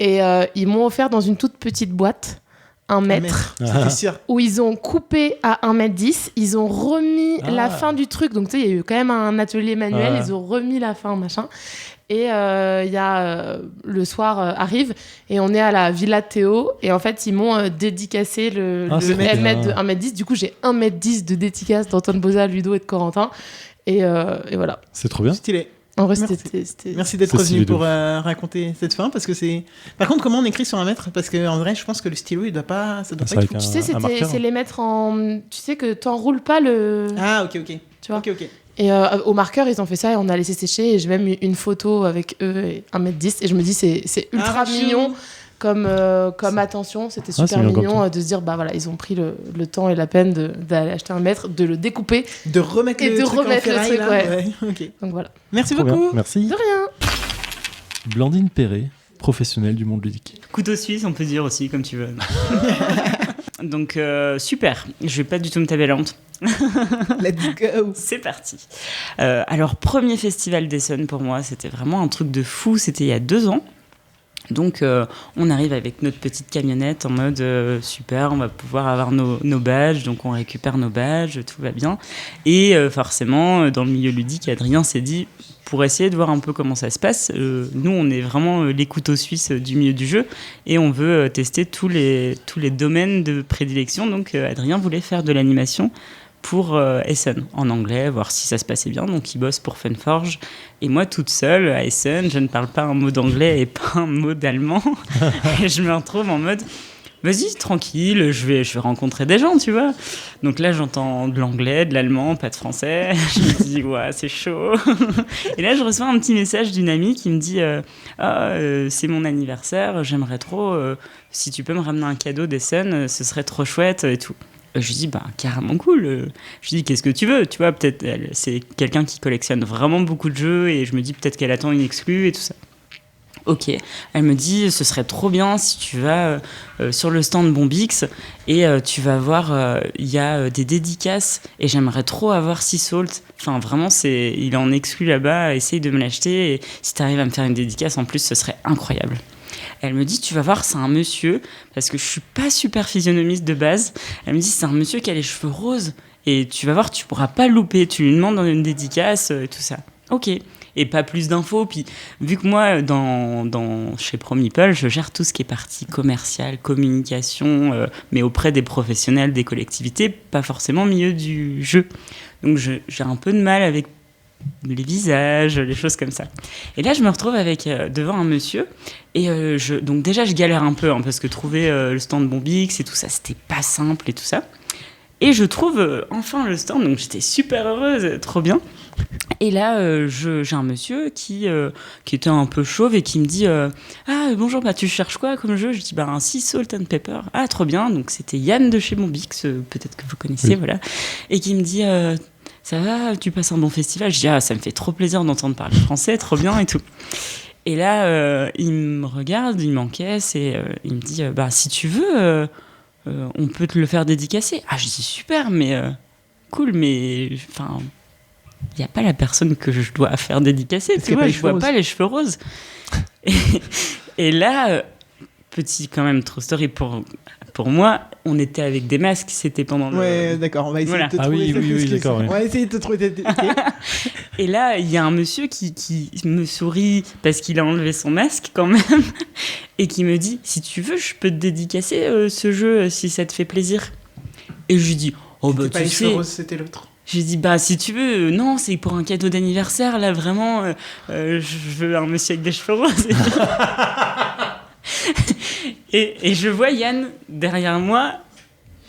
Et ils m'ont offert dans une toute petite boîte 1 mètre. C'était sûr. Où ils ont coupé à 1m10. Ils ont remis la fin du truc. Donc, tu sais, il y a eu quand même un atelier manuel. Ils ont remis la fin, machin. Et il y a le soir arrive et on est à la Villa Théo et en fait ils m'ont dédicacé le mètre de 1m10. Du coup j'ai 1m10 de dédicace d'Antoine Boza, Ludo et de Corentin et voilà. C'est trop bien. Stylé. En vrai, Merci d'être revenu pour raconter cette fin parce que c'est. Par contre, comment on écrit sur un mètre? Parce que en vrai, je pense que le stylo, il doit pas. Ça doit pas être. Tu sais, c'est les mettre en. Tu sais que t'enroules pas le. Ah ok. Tu vois. Ok. Et au marqueur, ils ont fait ça et on a laissé sécher. Et j'ai même eu une photo avec eux et 1m10. Et je me dis, c'est ultra mignon comme attention. C'était super mignon de se dire, voilà, ils ont pris le temps et la peine d'aller acheter 1 mètre, de le découper. De remettre le truc en ferraille, là. Ouais. Okay. Donc voilà. Merci beaucoup. Bien. Merci. De rien. Blandine Perret, professionnelle du monde ludique. Couteau suisse, on peut dire aussi, comme tu veux. Donc, super. Je vais pas du tout me taper la honte. Let's go. C'est parti. Alors, premier festival d'Essonne pour moi, c'était vraiment un truc de fou. C'était il y a 2 ans. Donc, on arrive avec notre petite camionnette en mode super, on va pouvoir avoir nos badges. Donc, on récupère nos badges, tout va bien. Et forcément, dans le milieu ludique, Adrien s'est dit, pour essayer de voir un peu comment ça se passe, nous, on est vraiment les couteaux suisses du milieu du jeu et on veut tester tous les domaines de prédilection. Donc, Adrien voulait faire de l'animation pour Essen en anglais, voir si ça se passait bien. Donc il bosse pour Funforge et moi toute seule à Essen, je ne parle pas un mot d'anglais et pas un mot d'allemand et je me retrouve en mode vas-y tranquille, je vais rencontrer des gens, tu vois. Donc là j'entends de l'anglais, de l'allemand, pas de français. Je me dis ouais c'est chaud. Et là je reçois un petit message d'une amie qui me dit c'est mon anniversaire, j'aimerais trop si tu peux me ramener un cadeau d'Essen, ce serait trop chouette et tout. Je lui dis, carrément cool. Je lui dis, qu'est-ce que tu veux? Tu vois, peut-être, c'est quelqu'un qui collectionne vraiment beaucoup de jeux et je me dis, peut-être qu'elle attend une exclue et tout ça. Ok. Elle me dit, ce serait trop bien si tu vas sur le stand Bombix et tu vas voir, il y a des dédicaces et j'aimerais trop avoir Sea Salt. Enfin, vraiment, il est en exclu là-bas, essaye de me l'acheter et si tu arrives à me faire une dédicace en plus, ce serait incroyable. Elle me dit, tu vas voir, c'est un monsieur, parce que je suis pas super physionomiste de base. Elle me dit, c'est un monsieur qui a les cheveux roses. Et tu vas voir, tu pourras pas le louper. Tu lui demandes dans une dédicace et tout ça. Ok. Et pas plus d'infos. Puis, vu que moi, chez ProMeeple, je gère tout ce qui est partie commerciale, communication, mais auprès des professionnels, des collectivités, pas forcément au milieu du jeu. Donc, j'ai un peu de mal avec les visages, les choses comme ça. Et là, je me retrouve devant un monsieur et donc déjà, je galère un peu parce que trouver le stand Bombix et tout ça, c'était pas simple et tout ça. Et je trouve enfin le stand, donc j'étais super heureuse, trop bien. Et là, j'ai un monsieur qui était un peu chauve et qui me dit ah bonjour, tu cherches quoi comme jeu? Je dis un Sea Salt and Pepper. Ah trop bien, donc c'était Yann de chez Bombix, peut-être que vous connaissez, voilà. Et qui me dit ça va, tu passes un bon festival? Je dis ça me fait trop plaisir d'entendre parler français, trop bien et tout. Et là, il me regarde, il m'encaisse et il me dit si tu veux, on peut te le faire dédicacer. Ah, je dis super, mais cool, mais enfin, il n'y a pas la personne que je dois faire dédicacer, tu vois, je vois pas les cheveux roses. Et là, petit quand même, true story pour moi, on était avec des masques, c'était pendant le... Ouais, d'accord, on va essayer de te trouver cette excuse. d'accord. On va essayer de te trouver cette... Okay. Et là, il y a un monsieur qui me sourit parce qu'il a enlevé son masque quand même et qui me dit, si tu veux, je peux te dédicacer ce jeu si ça te fait plaisir. Et je lui dis, oh bah pas tu les cheveux sais... roses, c'était l'autre. J'ai dit, bah si tu veux, non, c'est pour un cadeau d'anniversaire, là vraiment, je veux un monsieur avec des cheveux roses. Et je vois Yann derrière moi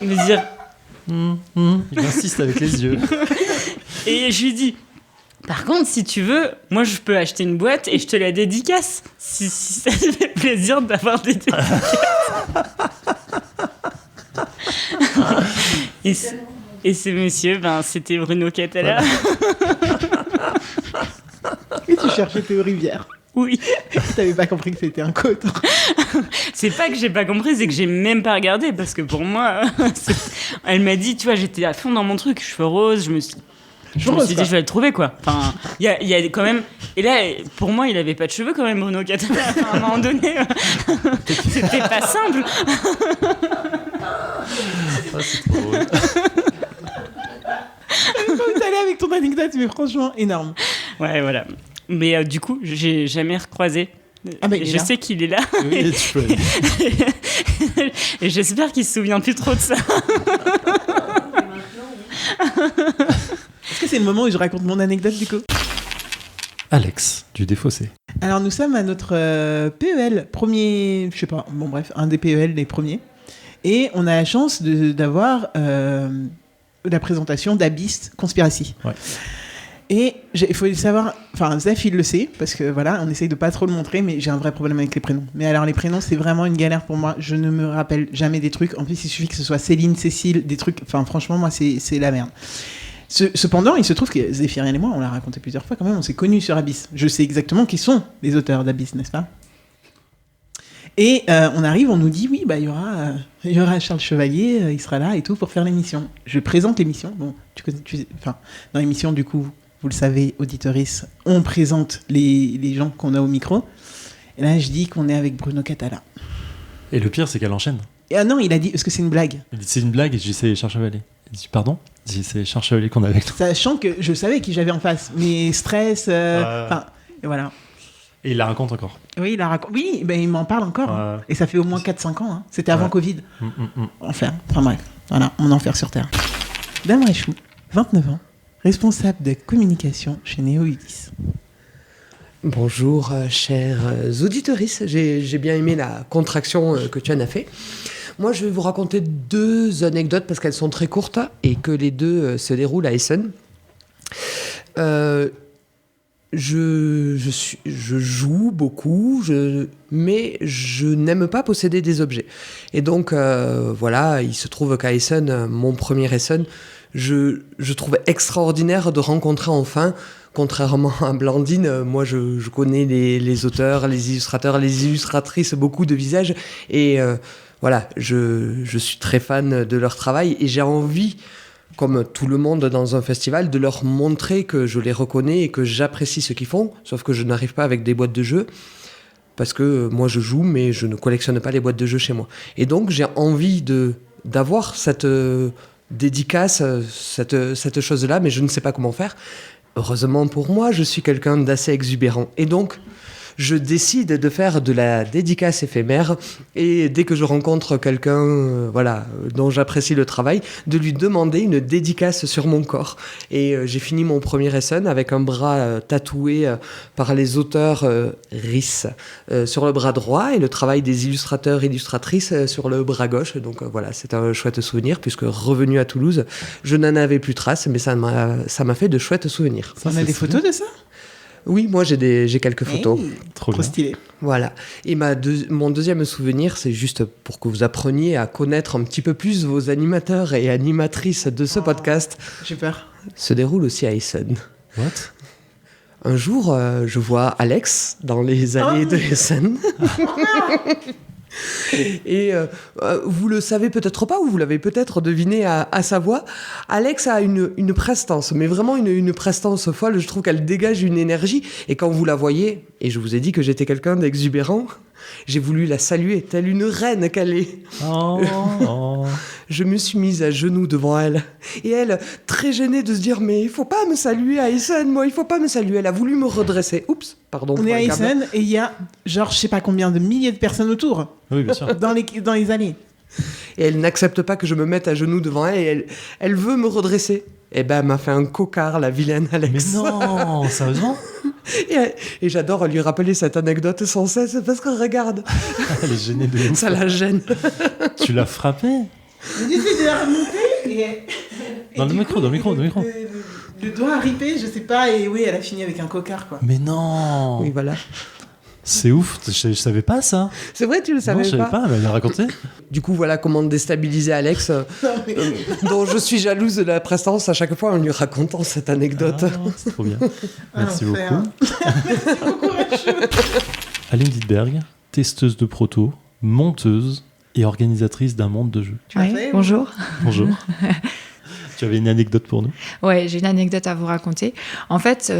me dire... Il insiste avec les yeux. Et je lui dis, par contre, si tu veux, moi je peux acheter une boîte et je te la dédicace, si ça te fait plaisir d'avoir des dédicaces. Et ce monsieur, ben, c'était Bruno Catala. Et tu cherchais Théo Rivière. Oui. T'avais pas compris que c'était un cote. C'est pas que j'ai pas compris, c'est que j'ai même pas regardé, parce que pour moi, elle m'a dit, tu vois, j'étais à fond dans mon truc, cheveux roses, je me suis dit, je vais le trouver, quoi. Enfin, il y a quand même... Et là, pour moi, il avait pas de cheveux, quand même, Bruno Catala. Enfin, à un moment donné, c'était pas simple. C'est trop drôle. T'es allé avec ton anecdote, mais franchement, énorme. Ouais, voilà. Mais du coup, j'ai jamais recroisé. Ah bah, je sais qu'il est là. Oui, tu peux aller. Et j'espère qu'il se souvient plus trop de ça. Est-ce que c'est le moment où je raconte mon anecdote, du coup? Alex, du Défaussé. Alors, nous sommes à notre PEL, premier... Je sais pas, bon bref, un des PEL, les premiers. Et on a la chance d'avoir la présentation d'Abyss Conspiracy. Ouais. Et il faut le savoir, enfin Zef il le sait, parce que voilà, on essaye de pas trop le montrer, mais j'ai un vrai problème avec les prénoms. Mais alors les prénoms, c'est vraiment une galère pour moi, je ne me rappelle jamais des trucs, en plus il suffit que ce soit Céline, Cécile, des trucs, enfin franchement moi c'est la merde. Cependant, il se trouve que Zéphirine et moi, on l'a raconté plusieurs fois quand même, on s'est connus sur Abyss. Je sais exactement qui sont les auteurs d'Abyss, n'est-ce pas? Et on arrive, on nous dit, oui, bah, il y aura Charles Chevalier, il sera là et tout pour faire l'émission. Je présente l'émission. Bon, dans l'émission, du coup, vous le savez, auditoris, on présente les gens qu'on a au micro. Et là, je dis qu'on est avec Bruno Catala. Et le pire, c'est qu'elle enchaîne. Et ah non, il a dit, est-ce que c'est une blague? Il dit, c'est une blague, et je dis, c'est Charles Chevalier. Il dit, pardon? Je dis, c'est Charles Chevalier qu'on a avec nous. Sachant que je savais qui j'avais en face, mais stress, et voilà. Et il la raconte encore. Oui, il m'en parle encore. Hein. Et ça fait au moins 4-5 ans. Hein. C'était avant Covid. Enfer. Enfin bref, voilà, mon enfer sur Terre. Dame Réchou, 29 ans, responsable de communication chez Néo-Udis. Bonjour, chers auditeurs. J'ai bien aimé la contraction que tu en as fait. Moi, je vais vous raconter 2 anecdotes parce qu'elles sont très courtes et que les 2 se déroulent à Essen. Je joue beaucoup, mais je n'aime pas posséder des objets. Et donc, voilà, il se trouve qu'à Essen, mon premier Essen, je trouve extraordinaire de rencontrer enfin, contrairement à Blandine, moi je connais les auteurs, les illustrateurs, les illustratrices, beaucoup de visages, et voilà, je suis très fan de leur travail, et j'ai envie, comme tout le monde dans un festival, de leur montrer que je les reconnais et que j'apprécie ce qu'ils font, sauf que je n'arrive pas avec des boîtes de jeux, parce que moi je joue, mais je ne collectionne pas les boîtes de jeux chez moi. Et donc j'ai envie d'avoir cette dédicace, cette chose-là, mais je ne sais pas comment faire. Heureusement pour moi, je suis quelqu'un d'assez exubérant. Et donc, je décide de faire de la dédicace éphémère, et dès que je rencontre quelqu'un dont j'apprécie le travail, de lui demander une dédicace sur mon corps. Et j'ai fini mon premier Essen avec un bras tatoué par les auteurs RIS sur le bras droit, et le travail des illustrateurs et illustratrices sur le bras gauche. Donc voilà, c'est un chouette souvenir, puisque revenu à Toulouse, je n'en avais plus trace, mais ça m'a fait de chouettes souvenirs. On a des photos de ça? Oui, moi j'ai quelques photos. Trop stylé. Voilà. Et mon deuxième souvenir, c'est juste pour que vous appreniez à connaître un petit peu plus vos animateurs et animatrices de ce podcast. J'ai peur. Se déroule aussi à Essen. What? Un jour, je vois Alex dans les allées de Essen. Et vous le savez peut-être pas, ou vous l'avez peut-être deviné à sa voix, Alex a une prestance, mais vraiment une prestance folle. Je trouve qu'elle dégage une énergie. Et quand vous la voyez, et je vous ai dit que j'étais quelqu'un d'exubérant, j'ai voulu la saluer, telle une reine qu'elle est. Je me suis mise à genoux devant elle. Et elle, très gênée de se dire, mais il faut pas me saluer à Essen, moi, il faut pas me saluer. Elle a voulu me redresser. Oups, pardon. On est à Essen et il y a, genre, je sais pas combien de milliers de personnes autour. Oui, bien sûr. Dans les allées. Et elle n'accepte pas que je me mette à genoux devant elle et elle veut me redresser. Et ben, elle m'a fait un cocard, la vilaine Alex. Mais non, sérieusement? Et j'adore lui rappeler cette anecdote sans cesse parce que regarde. Elle est gênée de ouf. Ça la gêne. Tu l'as frappée? On essaie de la remonter et... Dans le micro. Le doigt a ripé, je sais pas, et oui, elle a fini avec un cocard, quoi. Mais non. Oui, voilà. C'est ouf, je savais pas ça. C'est vrai, tu le savais pas? Non, je savais pas, mais elle a raconté. Du coup, voilà comment déstabiliser Alex, dont je suis jalouse de la prestance à chaque fois en lui racontant cette anecdote. C'est trop bien. Merci beaucoup. Aline Didberg, testeuse de proto, monteuse et organisatrice d'un monde de jeux. Ouais, bonjour. Bonjour. Tu avais une anecdote pour nous? Ouais, j'ai une anecdote à vous raconter. En fait,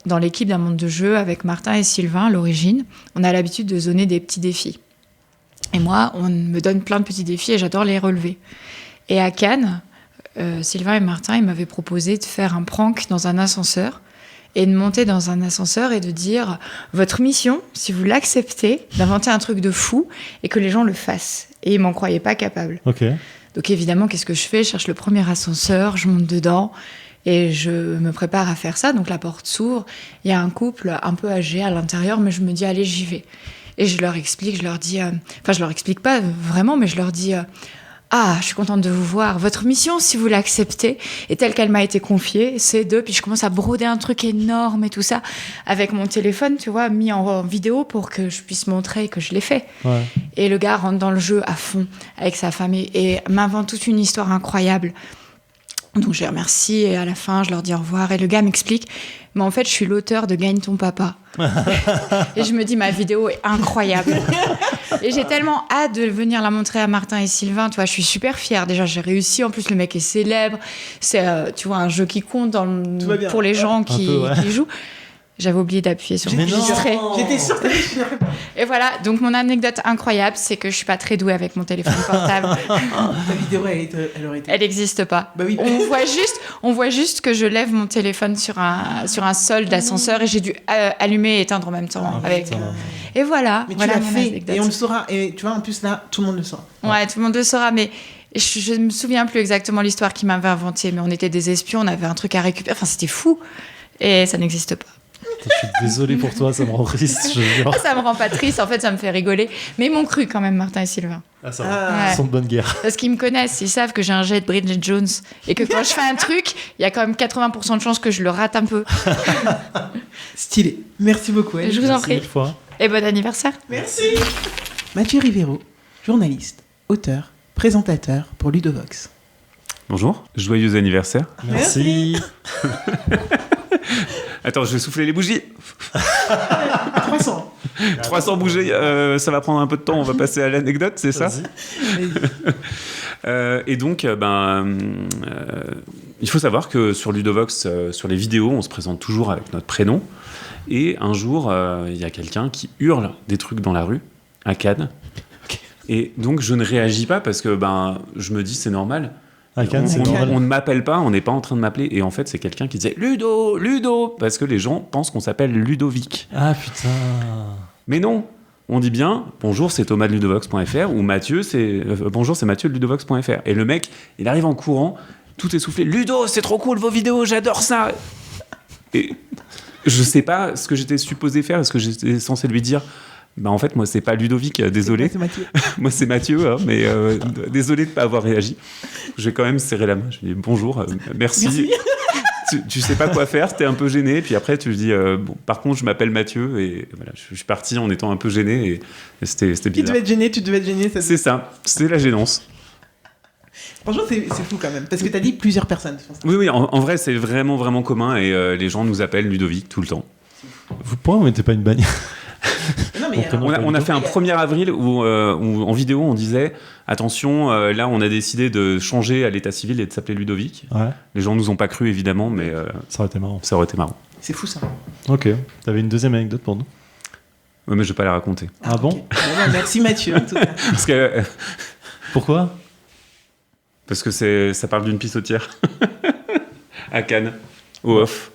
dans l'équipe d'un monde de jeu, avec Martin et Sylvain, à l'origine, on a l'habitude de zoner des petits défis. Et moi, on me donne plein de petits défis et j'adore les relever. Et à Cannes, Sylvain et Martin, ils m'avaient proposé de faire un prank dans un ascenseur et de monter dans un ascenseur et de dire « Votre mission, si vous l'acceptez, d'inventer un truc de fou et que les gens le fassent. » Et ils m'en croyaient pas capable. Ok. Donc évidemment, qu'est-ce que je fais? Je cherche le premier ascenseur, je monte dedans et je me prépare à faire ça. Donc la porte s'ouvre, il y a un couple un peu âgé à l'intérieur, mais je me dis allez, j'y vais. Et je leur explique, je leur dis... Enfin, je leur explique pas vraiment, mais je leur dis... Ah, je suis contente de vous voir. Votre mission, si vous l'acceptez, et telle qu'elle m'a été confiée, c'est de... Puis je commence à broder un truc énorme et tout ça, avec mon téléphone, tu vois, mis en vidéo pour que je puisse montrer que je l'ai fait. Ouais. Et le gars rentre dans le jeu à fond, avec sa famille, et m'invente toute une histoire incroyable. Donc je les remercie, et à la fin, je leur dis au revoir. Et le gars m'explique, mais en fait, je suis l'auteur de Gagne ton papa. Et je me dis, ma vidéo est incroyable. Et j'ai tellement hâte de venir la montrer à Martin et Sylvain. Tu vois, je suis super fière. Déjà, j'ai réussi. En plus, le mec est célèbre. C'est, tu vois, un jeu qui compte pour les gens qui jouent. J'avais oublié d'appuyer sur enregistrer. J'étais sûre que Et voilà, donc mon anecdote incroyable, c'est que je suis pas très douée avec mon téléphone portable. La vidéo, elle aurait été... Elle n'existe pas. Bah oui. On voit juste que je lève mon téléphone sur un sol d'ascenseur et j'ai dû allumer et éteindre en même temps. Et voilà. Mais voilà tu l'as mon fait anecdote. et on le saura. Et tu vois, en plus là, tout le monde le saura. Ouais, tout le monde le saura, mais je ne me souviens plus exactement l'histoire qu'il m'avait inventée, mais on était des espions, on avait un truc à récupérer. Enfin, c'était fou. Et ça n'existe pas. Je suis désolé pour toi, ça me rend triste. Je jure. Ça me rend pas triste, en fait, ça me fait rigoler. Mais ils m'ont cru quand même, Martin et Sylvain. Ah, ça va. Ils sont de bonne guerre. Parce qu'ils me connaissent, ils savent que j'ai un jet de Bridget Jones. Et que quand je fais un truc, il y a quand même 80% de chances que je le rate un peu. Stylé. Merci beaucoup. Je vous en prie. Et bon anniversaire. Merci. Mathieu Rivero, journaliste, auteur, présentateur pour Ludovox. Bonjour, joyeux anniversaire. Merci. Attends, je vais souffler les bougies. 300. 300 bougies, ça va prendre un peu de temps, on va passer à l'anecdote, c'est ça? Et donc, il faut savoir que sur Ludovox, sur les vidéos, on se présente toujours avec notre prénom. Et un jour, il y a quelqu'un qui hurle des trucs dans la rue, à Cannes. Et donc, je ne réagis pas parce que je me dis, c'est normal. À Cannes, c'est normal. On ne m'appelle pas, on n'est pas en train de m'appeler. Et en fait, c'est quelqu'un qui disait Ludo, parce que les gens pensent qu'on s'appelle Ludovic. Ah putain. Mais non, on dit bien bonjour, c'est Thomas de Ludovox.fr ou Mathieu, bonjour, c'est Mathieu de Ludovox.fr. Et le mec, il arrive en courant, tout essoufflé. Ludo, c'est trop cool vos vidéos, j'adore ça. Et je sais pas ce que j'étais supposé faire, est-ce que j'étais censé lui dire. En fait, moi, c'est pas Ludovic, désolé. C'est Mathieu. Moi, c'est Mathieu, hein, mais désolé de ne pas avoir réagi. Je vais quand même serrer la main. Je lui dis bonjour, merci. Tu sais pas quoi faire, t'es un peu gêné. Puis après, tu lui dis par contre, je m'appelle Mathieu. Et voilà, je suis parti en étant un peu gêné. Et c'était bizarre. Tu devais être gêné. C'est ça, c'était la gênance. Franchement, c'est fou quand même. Parce que t'as dit plusieurs personnes. Oui, en vrai, c'est vraiment, vraiment commun. Et les gens nous appellent Ludovic tout le temps. Pourquoi vous mettez pas une bannière? mais On a fait un 1er avril où en vidéo on disait attention, là on a décidé de changer à l'état civil et de s'appeler Ludovic. Ouais. Les gens nous ont pas cru évidemment, mais Ça aurait été marrant. ça aurait été marrant. c'est fou ça. Ok. T'avais une deuxième anecdote pour nous? Ouais, mais je vais pas la raconter. Ah bon? Bon, bah, merci Mathieu. En tout cas. Parce que Pourquoi? parce que ça parle d'une pissotière à Cannes, au off.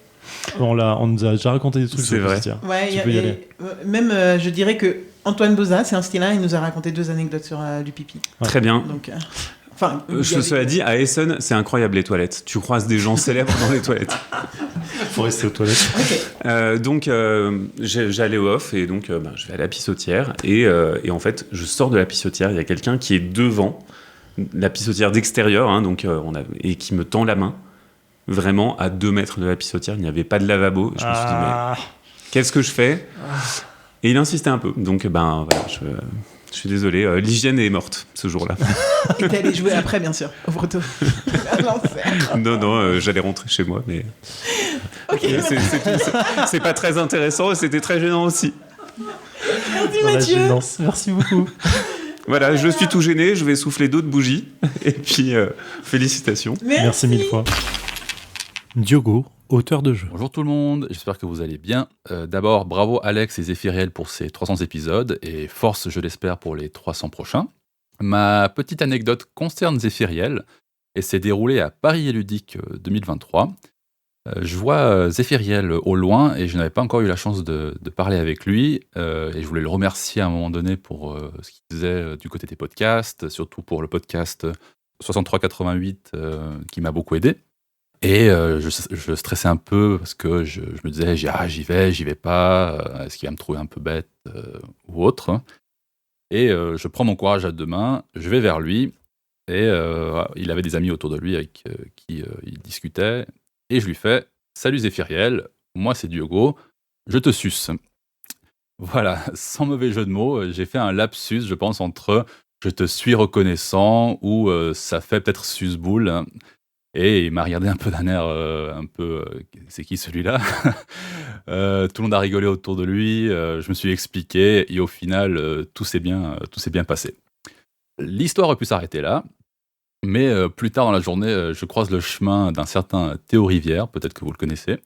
On nous a déjà raconté des trucs. C'est sur vrai. Christian. Ouais, Tu peux y aller. même je dirais que Antoine Boza, c'est un stylin, il nous a raconté 2 anecdotes sur du pipi. Très bien. Donc, Cela dit, à Essen, c'est incroyable les toilettes. Tu croises des gens célèbres dans les toilettes. Faut rester aux toilettes. Donc, j'allais au off et donc je vais à la pissotière et en fait, je sors de la pissotière. Il y a quelqu'un qui est devant la pissotière d'extérieur, hein, donc et qui me tend la main. Vraiment à 2 mètres de la pissotière, il n'y avait pas de lavabo. Je me suis dit, mais qu'est-ce que je fais? Et il insistait un peu. Donc, voilà, je suis désolé, l'hygiène est morte ce jour-là. Et t'es allé jouer après, bien sûr, au proto. L'enfer. Non, j'allais rentrer chez moi, mais c'est pas très intéressant et c'était très gênant aussi. Merci Dans la Mathieu. gênance. Merci beaucoup. Voilà, je suis tout gêné, je vais souffler d'autres bougies. Et puis, félicitations. Merci 1000 fois. Diogo, auteur de jeu. Bonjour tout le monde, j'espère que vous allez bien. D'abord, bravo Alex et Zéphiriel pour ces 300 épisodes et force, je l'espère, pour les 300 prochains. Ma petite anecdote concerne Zéphiriel et s'est déroulée à Paris et Ludique 2023. Je vois Zéphiriel au loin et je n'avais pas encore eu la chance de parler avec lui et je voulais le remercier à un moment donné pour ce qu'il faisait du côté des podcasts, surtout pour le podcast 6388 qui m'a beaucoup aidé. Et je stressais un peu parce que je me disais j'y vais pas, est-ce qu'il va me trouver un peu bête ou autre. Et je prends mon courage à 2 mains, je vais vers lui et il avait des amis autour de lui avec qui il discutait. Et je lui fais « Salut Zéphiriel, moi c'est Diogo, je te suce ». Voilà, sans mauvais jeu de mots, j'ai fait un lapsus, je pense, entre « je te suis reconnaissant » ou « ça fait peut-être suce-boule ». Et il m'a regardé un peu d'un air c'est qui celui-là? Tout le monde a rigolé autour de lui, je me suis expliqué et au final, tout s'est bien passé. L'histoire aurait pu s'arrêter là. Mais plus tard dans la journée, je croise le chemin d'un certain Théo Rivière, peut-être que vous le connaissez.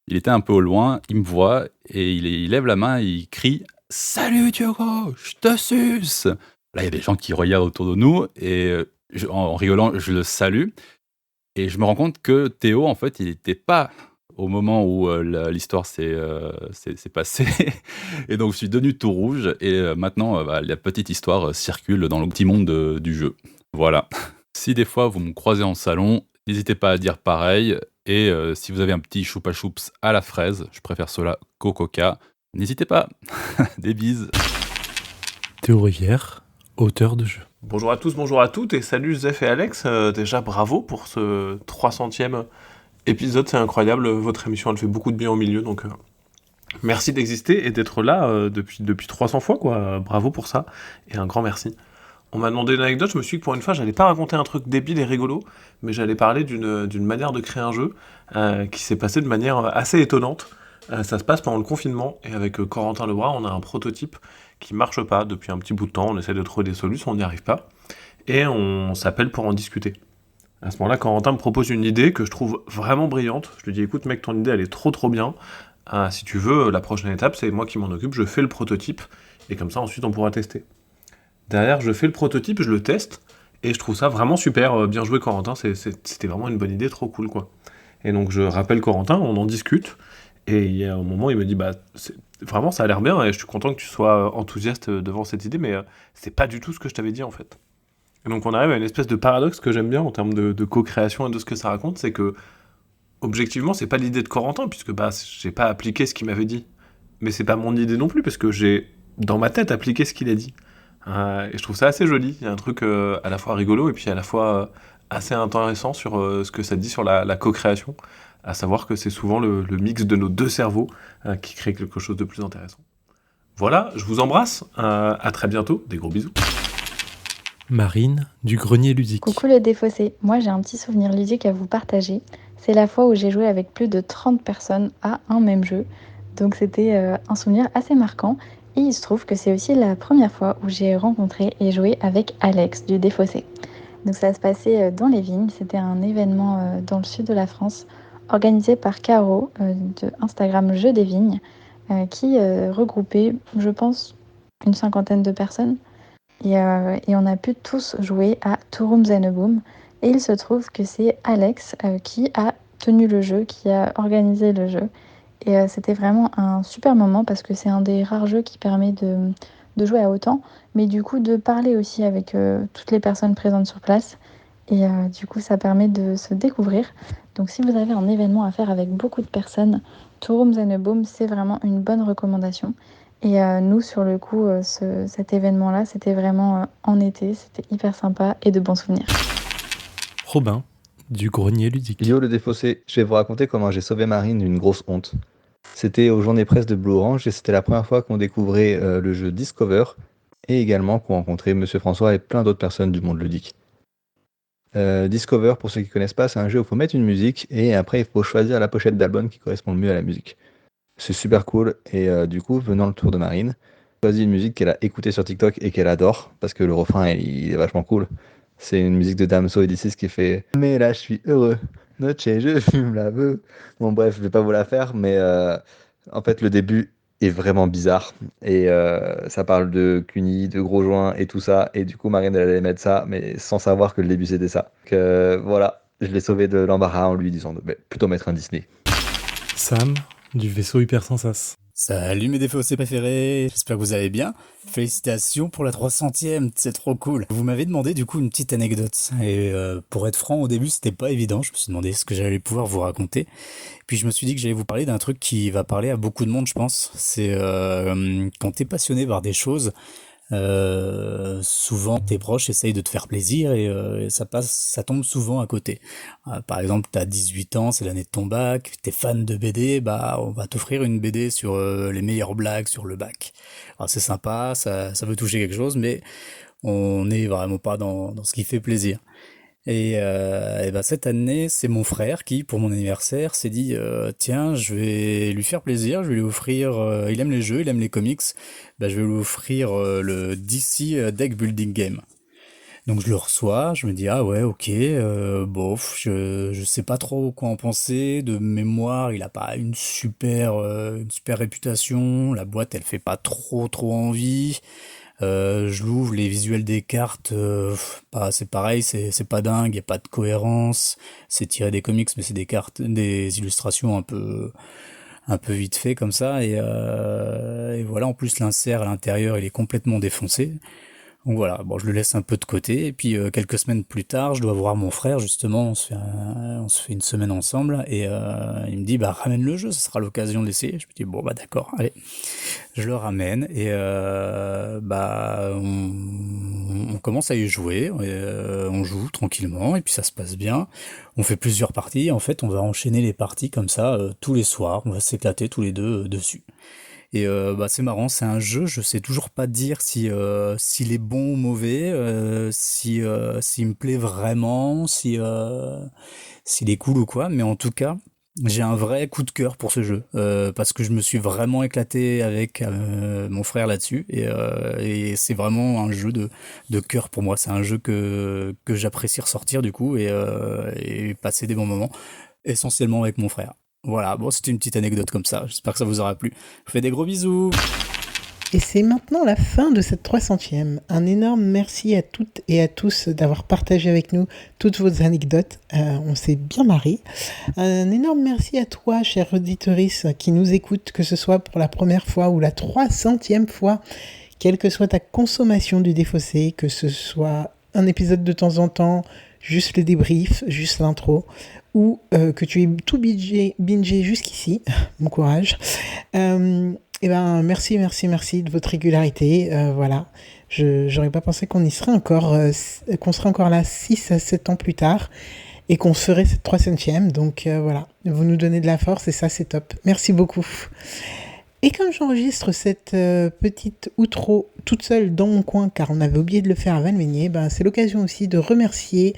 Il était un peu au loin, il me voit et il lève la main et il crie « Salut Diogo, je te suce !» Là, il y a des gens qui regardent autour de nous et en rigolant, je le salue. Et je me rends compte que Théo, en fait, il n'était pas au moment où l'histoire s'est passée. Et donc, je suis devenu tout rouge et maintenant, la petite histoire circule dans le petit monde du jeu. Voilà. Si des fois vous me croisez en salon, n'hésitez pas à dire pareil. Et si vous avez un petit choupa choups à la fraise, je préfère cela qu'au coca, n'hésitez pas. Des bises. Théo Rivière, auteur de jeu. Bonjour à tous, bonjour à toutes et salut Zef et Alex. Déjà bravo pour ce 300e épisode, c'est incroyable. Votre émission elle fait beaucoup de bien au milieu, donc merci d'exister et d'être là depuis 300 fois, quoi. Bravo pour ça et un grand merci. On m'a demandé une anecdote, je me suis dit que pour une fois, j'allais pas raconter un truc débile et rigolo, mais j'allais parler d'une manière de créer un jeu qui s'est passée de manière assez étonnante. Ça se passe pendant le confinement, et avec Corentin Lebras, on a un prototype qui marche pas depuis un petit bout de temps, on essaie de trouver des solutions, on n'y arrive pas, et on s'appelle pour en discuter. À ce moment-là, Corentin me propose une idée que je trouve vraiment brillante. Je lui dis, écoute mec, ton idée elle est trop bien, si tu veux, la prochaine étape, c'est moi qui m'en occupe, je fais le prototype, et comme ça ensuite on pourra tester. Derrière, je fais le prototype, je le teste, et je trouve ça vraiment super. Bien joué, Corentin, c'était vraiment une bonne idée, trop cool, quoi. Et donc, je rappelle Corentin, on en discute, et il y a un moment, il me dit, vraiment, ça a l'air bien, et je suis content que tu sois enthousiaste devant cette idée, mais c'est pas du tout ce que je t'avais dit, en fait. Et donc, on arrive à une espèce de paradoxe que j'aime bien en termes de co-création et de ce que ça raconte, c'est que, objectivement, c'est pas l'idée de Corentin, puisque j'ai pas appliqué ce qu'il m'avait dit. Mais c'est pas mon idée non plus, parce que j'ai, dans ma tête, appliqué ce qu'il a dit. Et je trouve ça assez joli, il y a un truc à la fois rigolo et puis à la fois assez intéressant sur ce que ça dit sur la co-création, à savoir que c'est souvent le mix de nos 2 cerveaux qui crée quelque chose de plus intéressant. Voilà, je vous embrasse, à très bientôt, des gros bisous. Marine, du Grenier Ludique. Coucou le défaussé, moi j'ai un petit souvenir ludique à vous partager. C'est la fois où j'ai joué avec plus de 30 personnes à un même jeu, donc c'était un souvenir assez marquant. Et il se trouve que c'est aussi la première fois où j'ai rencontré et joué avec Alex du Défaussé. Donc ça se passait dans les vignes, c'était un événement dans le sud de la France, organisé par Caro de Instagram Jeux des Vignes, qui regroupait, je pense, une 50aine de personnes. Et on a pu tous jouer à Two Rooms and a Boom. Et il se trouve que c'est Alex qui a tenu le jeu, qui a organisé le jeu. Et c'était vraiment un super moment parce que c'est un des rares jeux qui permet de jouer à autant, mais du coup de parler aussi avec toutes les personnes présentes sur place. Et du coup, ça permet de se découvrir. Donc si vous avez un événement à faire avec beaucoup de personnes, Two Rooms and a Boom, c'est vraiment une bonne recommandation. Et nous, sur le coup, cet événement-là, c'était vraiment en été, c'était hyper sympa et de bons souvenirs. Robin, du Grenier Ludique. Yo le Défaussé, je vais vous raconter comment j'ai sauvé Marine d'une grosse honte. C'était aux Journées Presse de Blue Orange et c'était la première fois qu'on découvrait le jeu Discover et également qu'on rencontrait Monsieur François et plein d'autres personnes du monde ludique. Discover, pour ceux qui ne connaissent pas, c'est un jeu où il faut mettre une musique et après il faut choisir la pochette d'album qui correspond le mieux à la musique. C'est super cool et du coup, venant le tour de Marine, j'ai choisi une musique qu'elle a écoutée sur TikTok et qu'elle adore parce que le refrain il est vachement cool. C'est une musique de Damso et D6 qui fait « Mais là je suis heureux, noche je fume la veuve ». Bon bref, je vais pas vous la faire, mais en fait le début est vraiment bizarre et ça parle de cuni, de gros joints et tout ça, et du coup Marine elle allait mettre ça, mais sans savoir que le début c'était ça. Donc voilà, je l'ai sauvé de l'embarras en lui disant de plutôt mettre un Disney. Sam, du Vaisseau Hypersensas. Salut mes défaussés préférés, j'espère que vous allez bien. Félicitations pour la 300e, c'est trop cool. Vous m'avez demandé du coup une petite anecdote. Et pour être franc, au début c'était pas évident, je me suis demandé ce que j'allais pouvoir vous raconter. Puis je me suis dit que j'allais vous parler d'un truc qui va parler à beaucoup de monde je pense. C'est quand t'es passionné par des choses, souvent tes proches essayent de te faire plaisir et ça tombe souvent à côté. Par exemple, t'as 18 ans, c'est l'année de ton bac, t'es fan de BD, bah on va t'offrir une BD sur les meilleures blagues sur le bac. Alors c'est sympa, ça veut toucher quelque chose, mais on n'est vraiment pas dans ce qui fait plaisir. Et bah cette année, c'est mon frère qui, pour mon anniversaire, s'est dit tiens, je vais lui faire plaisir, je vais lui offrir. Il aime les jeux, il aime les comics. Bah, je vais lui offrir le DC Deck Building Game. Donc je le reçois, je me dis ah ouais ok, bof, je sais pas trop quoi en penser. De mémoire, il a pas une super réputation. La boîte, elle fait pas trop envie. Je l'ouvre, les visuels des cartes, c'est pareil, c'est pas dingue, y a pas de cohérence, c'est tiré des comics, mais c'est des cartes, des illustrations un peu vite fait comme ça, et voilà, en plus l'insert à l'intérieur, il est complètement défoncé. Donc voilà, bon, je le laisse un peu de côté, et puis quelques semaines plus tard, je dois voir mon frère, justement, on se fait une semaine ensemble, et il me dit, bah ramène le jeu, ce sera l'occasion de l'essayer. Je me dis, bon bah d'accord, allez, je le ramène, et on commence à y jouer, on joue tranquillement, et puis ça se passe bien, on fait plusieurs parties, en fait on va enchaîner les parties comme ça, tous les soirs, on va s'éclater tous les deux dessus. Et c'est marrant, c'est un jeu, je sais toujours pas dire s'il est bon ou mauvais, s'il me plaît vraiment, s'il est cool ou quoi, mais en tout cas, j'ai un vrai coup de cœur pour ce jeu, parce que je me suis vraiment éclaté avec mon frère là-dessus, et c'est vraiment un jeu de cœur pour moi, c'est un jeu que j'apprécie ressortir du coup, et passer des bons moments, essentiellement avec mon frère. Voilà, bon, c'était une petite anecdote comme ça, j'espère que ça vous aura plu. Je vous fais des gros bisous. Et c'est maintenant la fin de cette 300e. Un énorme merci à toutes et à tous d'avoir partagé avec nous toutes vos anecdotes. On s'est bien marré. Un énorme merci à toi, chère auditrice, qui nous écoute, que ce soit pour la première fois ou la 300e fois, quelle que soit ta consommation du Défaussé, que ce soit un épisode de temps en temps, juste le débrief, juste l'intro, ou que tu aies tout bingé jusqu'ici, bon courage. Merci de votre régularité. Voilà, j'aurais pas pensé qu'on serait encore là 6 à 7 ans plus tard et qu'on ferait cette 300e. Donc voilà, vous nous donnez de la force et ça c'est top. Merci beaucoup. Et comme j'enregistre cette petite outro toute seule dans mon coin, car on avait oublié de le faire à Valmeignier, c'est l'occasion aussi de remercier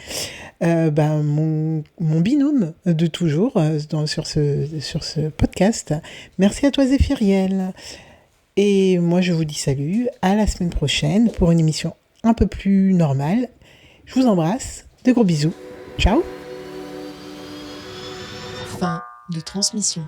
mon binôme de toujours sur ce podcast. Merci à toi Zéphiriel. Et moi, je vous dis salut, à la semaine prochaine pour une émission un peu plus normale. Je vous embrasse, de gros bisous. Ciao. Fin de transmission.